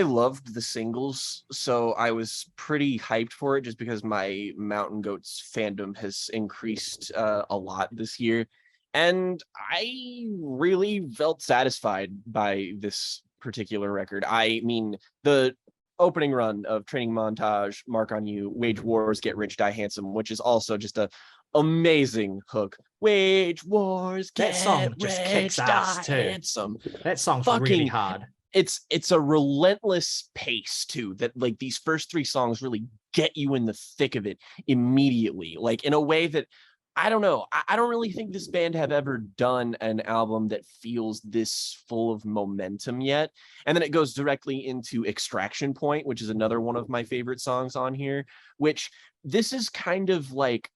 loved the singles, so I was pretty hyped for it just because my Mountain Goats fandom has increased a lot this year, and I really felt satisfied by this particular record. I mean, the opening run of Training Montage, Mark on You, Wage Wars, Get Rich, Die Handsome, which is also just a amazing hook. Wage wars, That get song just kicks rich, ass die too. handsome. That song's really Fucking hard. it's a relentless pace too, that like these first three songs really get you in the thick of it immediately, like in a way that I don't know. I don't really think this band have ever done an album that feels this full of momentum yet. And then it goes directly into Extraction Point, which is another one of my favorite songs on here, which this is kind of like,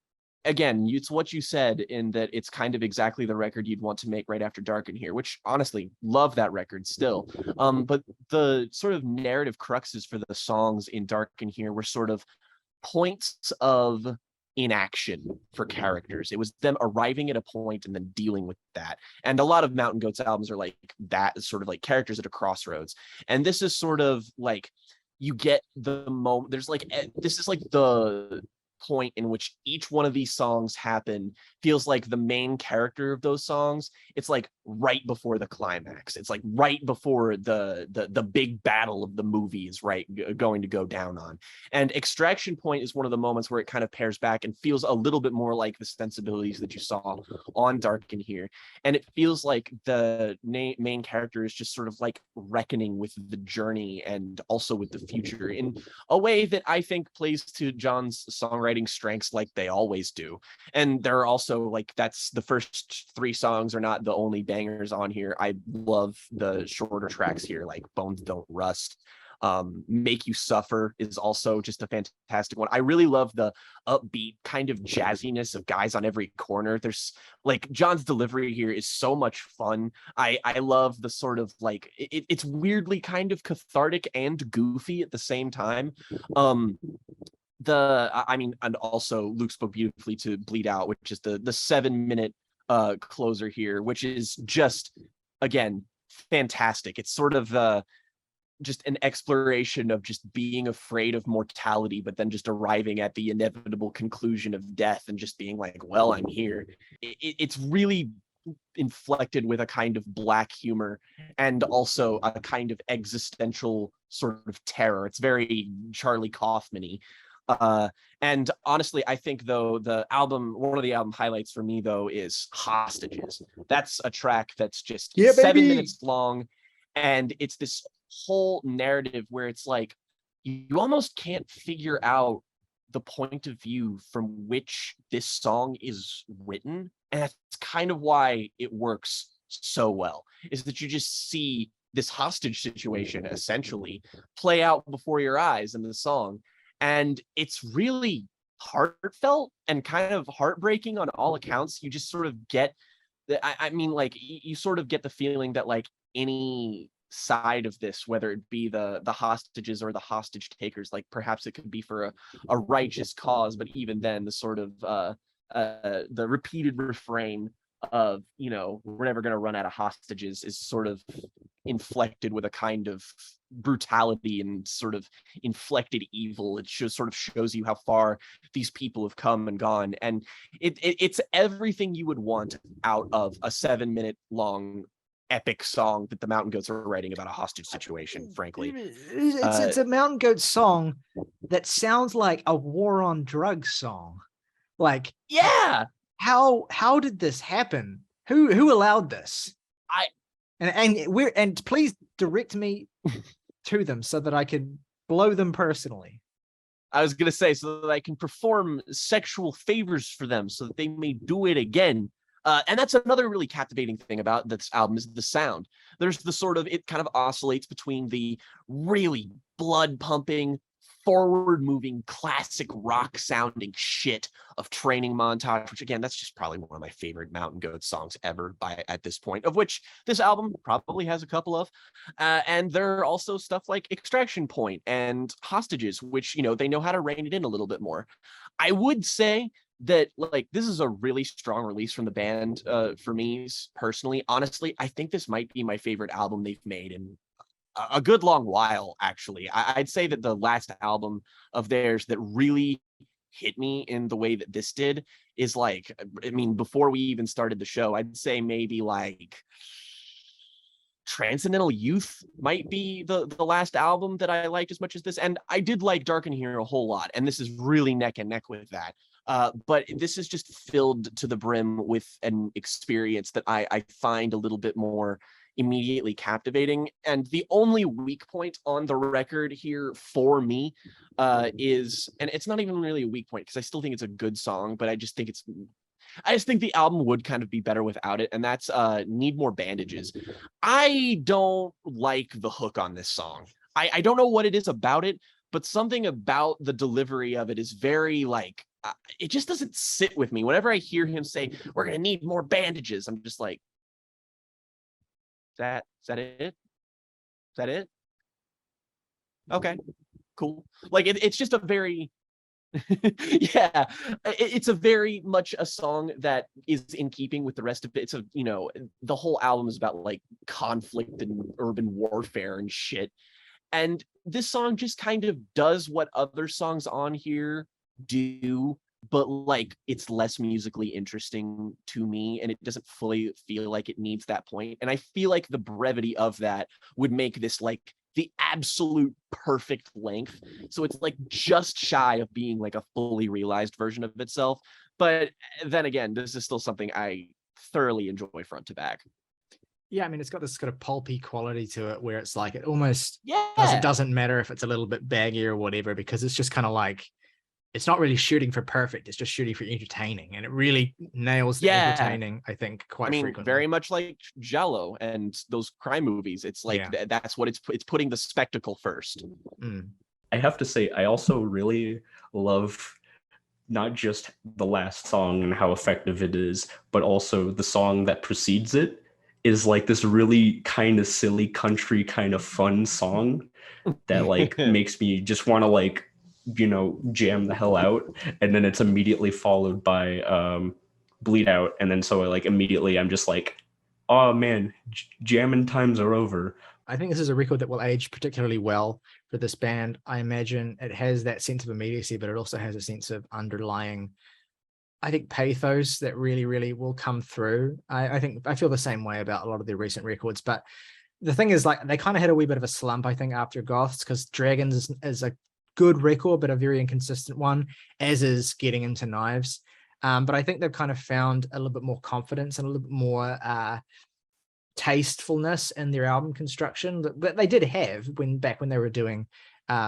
again, it's what you said in that it's kind of exactly the record you'd want to make right after Dark in Here, which honestly love that record still. But the sort of narrative cruxes for the songs in Dark in Here were sort of points of inaction for characters. It was them arriving at a point and then dealing with that. And a lot of Mountain Goats albums are like that, sort of like characters at a crossroads. And this is sort of like you get the moment. There's like this is like the point in which each one of these songs happen feels like the main character of those songs. It's like right before the climax. It's like right before the big battle of the movie is going to go down on. And Extraction Point is one of the moments where it kind of pairs back and feels a little bit more like the sensibilities that you saw on Dark in Here. And it feels like the main character is just sort of like reckoning with the journey and also with the future in a way that I think plays to John's songwriting strengths like they always do. And there are also like, that's the first three songs are not the only bangers on here. I love the shorter tracks here, like Bones Don't Rust. Make You Suffer is also just a fantastic one. I really love the upbeat kind of jazziness of Guys on Every Corner. There's like John's delivery here is so much fun. I love the sort of like it's weirdly kind of cathartic and goofy at the same time. I mean, and also Luke spoke beautifully to Bleed Out, which is the 7-minute closer here, which is just, again, fantastic. It's sort of just an exploration of just being afraid of mortality, but then just arriving at the inevitable conclusion of death and just being like, well, I'm here. It's really inflected with a kind of black humor and also a kind of existential sort of terror. It's very Charlie Kaufman-y. And honestly, I think though one of the album highlights for me though is Hostages. That's a track that's just 7 minutes long, and it's this whole narrative where it's like you almost can't figure out the point of view from which this song is written, and that's kind of why it works so well, is that you just see this hostage situation essentially play out before your eyes in the song. And it's really heartfelt and kind of heartbreaking on all accounts. You just sort of get I mean, like you sort of get the feeling that like any side of this, whether it be the hostages or the hostage takers, like perhaps it could be for a righteous cause, but even then the sort of the repeated refrain of, you know, we're never going to run out of hostages is sort of inflected with a kind of brutality and sort of inflected evil. It sort of shows you how far these people have come and gone, and it's everything you would want out of a 7-minute long epic song that the Mountain Goats are writing about a hostage situation. Frankly, it's a Mountain Goats song that sounds like a war on drugs song. Like, yeah, how did this happen? Who allowed this? And please direct me to them so that I can blow them personally. I was gonna say, so that I can perform sexual favors for them so that they may do it again. And that's another really captivating thing about this album is the sound. There's the sort of, it kind of oscillates between the really blood pumping, forward moving classic rock sounding shit of Training Montage, which again, that's just probably one of my favorite Mountain Goats songs ever at this point, of which this album probably has a couple of. And there are also stuff like Extraction Point and Hostages, which, you know, they know how to rein it in a little bit more. I would say that like this is a really strong release from the band for me personally. Honestly, I think this might be my favorite album they've made in a good long while, actually. I'd say that the last album of theirs that really hit me in the way that this did is like, I mean, before we even started the show, I'd say maybe like Transcendental Youth might be the last album that I liked as much as this. And I did like Dark in Here a whole lot, and this is really neck and neck with that. But this is just filled to the brim with an experience that I find a little bit more immediately captivating. And the only weak point on the record here for me is, and it's not even really a weak point because I still think it's a good song, but I just think the album would kind of be better without it, and that's Need More Bandages. I don't like the hook on this song. I don't know what it is about it, but something about the delivery of it is very like, it just doesn't sit with me. Whenever I hear him say, we're going to need more bandages, I'm just like, is that it? Is that it? Okay, cool. Like it's just a very, yeah, it's a very much a song that is in keeping with the rest of it. It's a, you know, the whole album is about like conflict and urban warfare and shit. And this song just kind of does what other songs on here do, but like it's less musically interesting to me, and it doesn't fully feel like it needs that point. And I feel like the brevity of that would make this like the absolute perfect length. So it's like just shy of being like a fully realized version of itself. But then again, this is still something I thoroughly enjoy front to back. Yeah, I mean, it's got this kind of pulpy quality to it where it's like it almost Yeah. doesn't matter if it's a little bit baggy or whatever, because it's just kind of like, it's not really shooting for perfect, it's just shooting for entertaining, and it really nails the entertaining, I think, quite frequently. Very much like Jello and those crime movies. It's like that's what it's putting the spectacle first. I have to say, I also really love not just the last song and how effective it is, but also the song that precedes it is like this really kind of silly country kind of fun song that like makes me just want to like, you know, jam the hell out. And then it's immediately followed by Bleed Out. And then so like immediately I'm just like, oh man, jamming times are over. I think this is a record that will age particularly well for this band. I imagine it has that sense of immediacy, but it also has a sense of underlying, I think, pathos that really, really will come through. I think I feel the same way about a lot of their recent records. But the thing is, like, they kind of had a wee bit of a slump, I think, after Goths, because Dragons is a good record, but a very inconsistent one, as is Getting Into Knives. But I think they've kind of found a little bit more confidence and a little bit more tastefulness in their album construction that they did have back when they were doing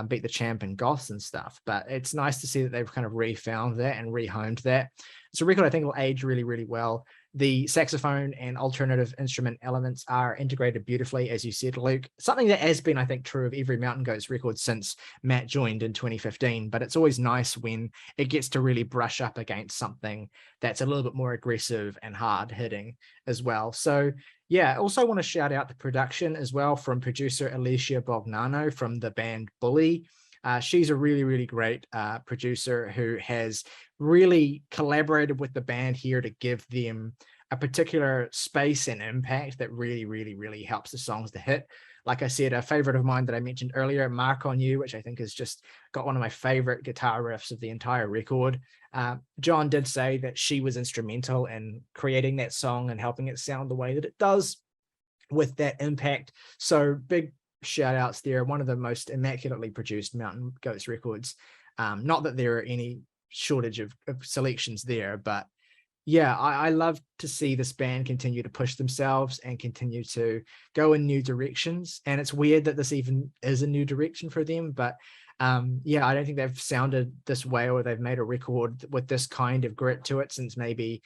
Beat the Champ and Goths and stuff. But it's nice to see that they've kind of refound that and rehomed that. It's a record I think will age really, really well. The saxophone and alternative instrument elements are integrated beautifully, as you said, Luke. Something that has been, I think, true of every Mountain Goats record since Matt joined in 2015. But it's always nice when it gets to really brush up against something that's a little bit more aggressive and hard hitting as well. So yeah, I also want to shout out the production as well from producer Alicia Bognano from the band Bully. She's a really, really great producer who has really collaborated with the band here to give them a particular space and impact that really, really, really helps the songs to hit. Like I said, a favorite of mine that I mentioned earlier, Mark on You, which I think has just got one of my favorite guitar riffs of the entire record. John did say that she was instrumental in creating that song and helping it sound the way that it does with that impact. So big shout outs there. One of the most immaculately produced Mountain Goats records. Not that there are any shortage of selections there, but yeah, I love to see this band continue to push themselves and continue to go in new directions. And it's weird that this even is a new direction for them, but yeah, I don't think they've sounded this way or they've made a record with this kind of grit to it since maybe,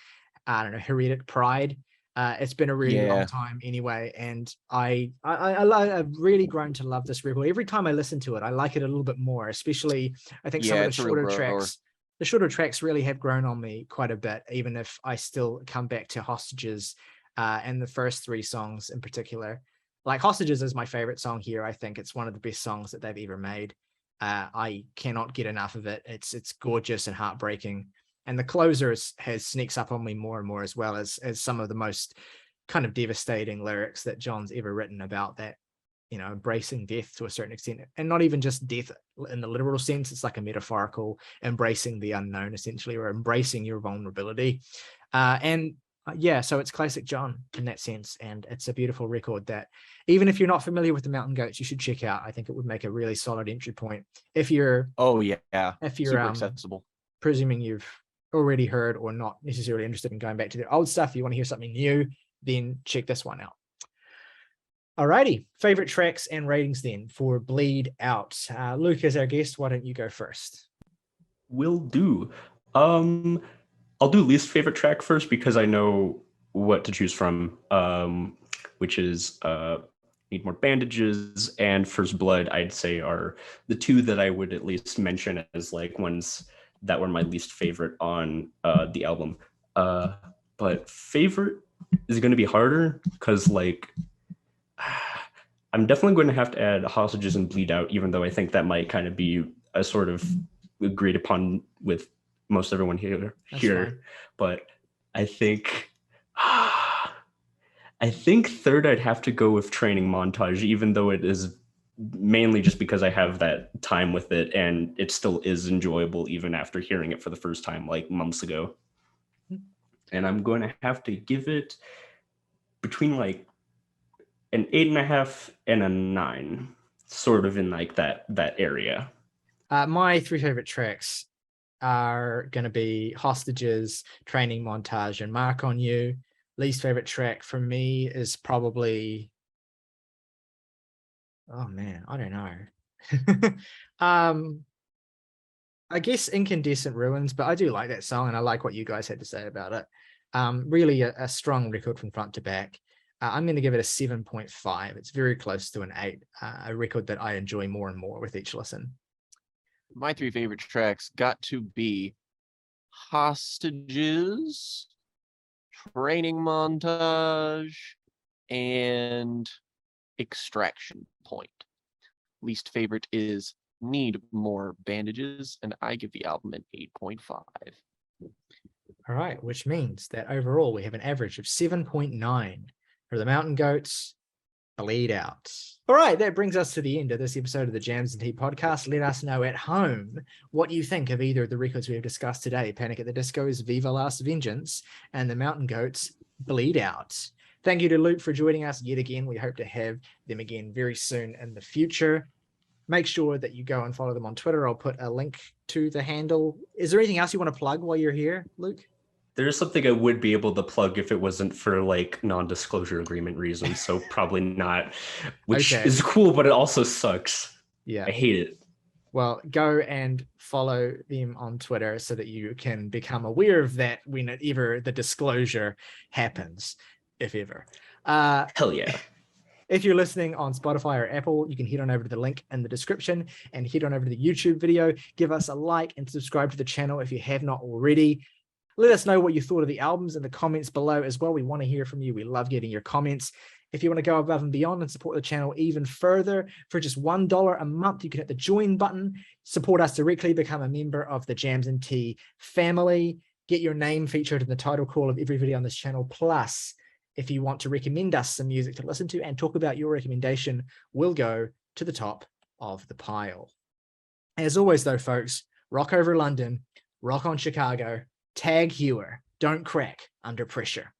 I don't know, Heretic Pride. It's been a really long time anyway, and I've really grown to love this record. Every time I listen to it, I like it a little bit more. Especially, I think some of the shorter tracks. The shorter tracks really have grown on me quite a bit, even if I still come back to Hostages and the first 3 songs in particular. Like Hostages is my favorite song here. I think it's one of the best songs that they've ever made. I cannot get enough of it. It's gorgeous and heartbreaking. And the closer has sneaks up on me more and more, as well as some of the most kind of devastating lyrics that John's ever written about that, you know, embracing death to a certain extent, and not even just death in the literal sense. It's like a metaphorical embracing the unknown, essentially, or embracing your vulnerability. So it's classic John in that sense, and it's a beautiful record that even if you're not familiar with the Mountain Goats, you should check out. I think it would make a really solid entry point if you're super accessible. Presuming you've already heard or not necessarily interested in going back to the old stuff, you want to hear something new, then check this one out. Alrighty, favorite tracks and ratings then for Bleed Out. Luke, as our guest, why don't you go first? Will do. I'll do least favorite track first because I know what to choose from, which is Need More Bandages and First Blood, I'd say are the 2 that I would at least mention as like ones that were my least favorite on the album. But favorite is going to be harder because like I'm definitely going to have to add Hostages and Bleed Out, even though I think that might kind of be a sort of agreed upon with most everyone here. But I think third I'd have to go with Training Montage, even though it is mainly just because I have that time with it and it still is enjoyable even after hearing it for the first time like months ago. And I'm going to have to give it between like an 8.5 and a 9, sort of in like that area. My 3 favorite tracks are going to be Hostages, Training Montage, and Mark on You. Least favorite track for me is probably, oh man, I don't know. I guess Incandescent Ruins, but I do like that song and I like what you guys had to say about it. Really a strong record from front to back. I'm going to give it a 7.5. It's very close to an 8, a record that I enjoy more and more with each listen. My 3 favorite tracks got to be Hostages, Training Montage, and Extraction Point. Least favorite is Need More Bandages, and I give the album an 8.5. All right, which means that overall we have an average of 7.9 for the Mountain Goats, Bleed Out. All right, that brings us to the end of this episode of the Jams and Tea podcast. Let us know at home what you think of either of the records we have discussed today. Panic at the Disco's Viva Las Vengeance and the Mountain Goats' Bleed Out. Thank you to Luke for joining us yet again. We hope to have them again very soon in the future. Make sure that you go and follow them on Twitter. I'll put a link to the handle. Is there anything else you want to plug while you're here, Luke? There's something I would be able to plug if it wasn't for like non-disclosure agreement reasons, so probably not, which is cool, but it also sucks. Yeah. I hate it. Well, go and follow them on Twitter so that you can become aware of that whenever the disclosure happens, if ever. Hell yeah. If you're listening on Spotify or Apple, you can head on over to the link in the description and head on over to the YouTube video. Give us a like and subscribe to the channel if you have not already. Let us know what you thought of the albums in the comments below as well. We want to hear from you. We love getting your comments. If you want to go above and beyond and support the channel even further, for just $1 a month, you can hit the join button, support us directly, become a member of the Jams and Tea family, get your name featured in the title call of every video on this channel. Plus, if you want to recommend us some music to listen to and talk about your recommendation, we'll go to the top of the pile. As always, though, folks, rock over London, rock on Chicago, tag Hewer, don't crack under pressure.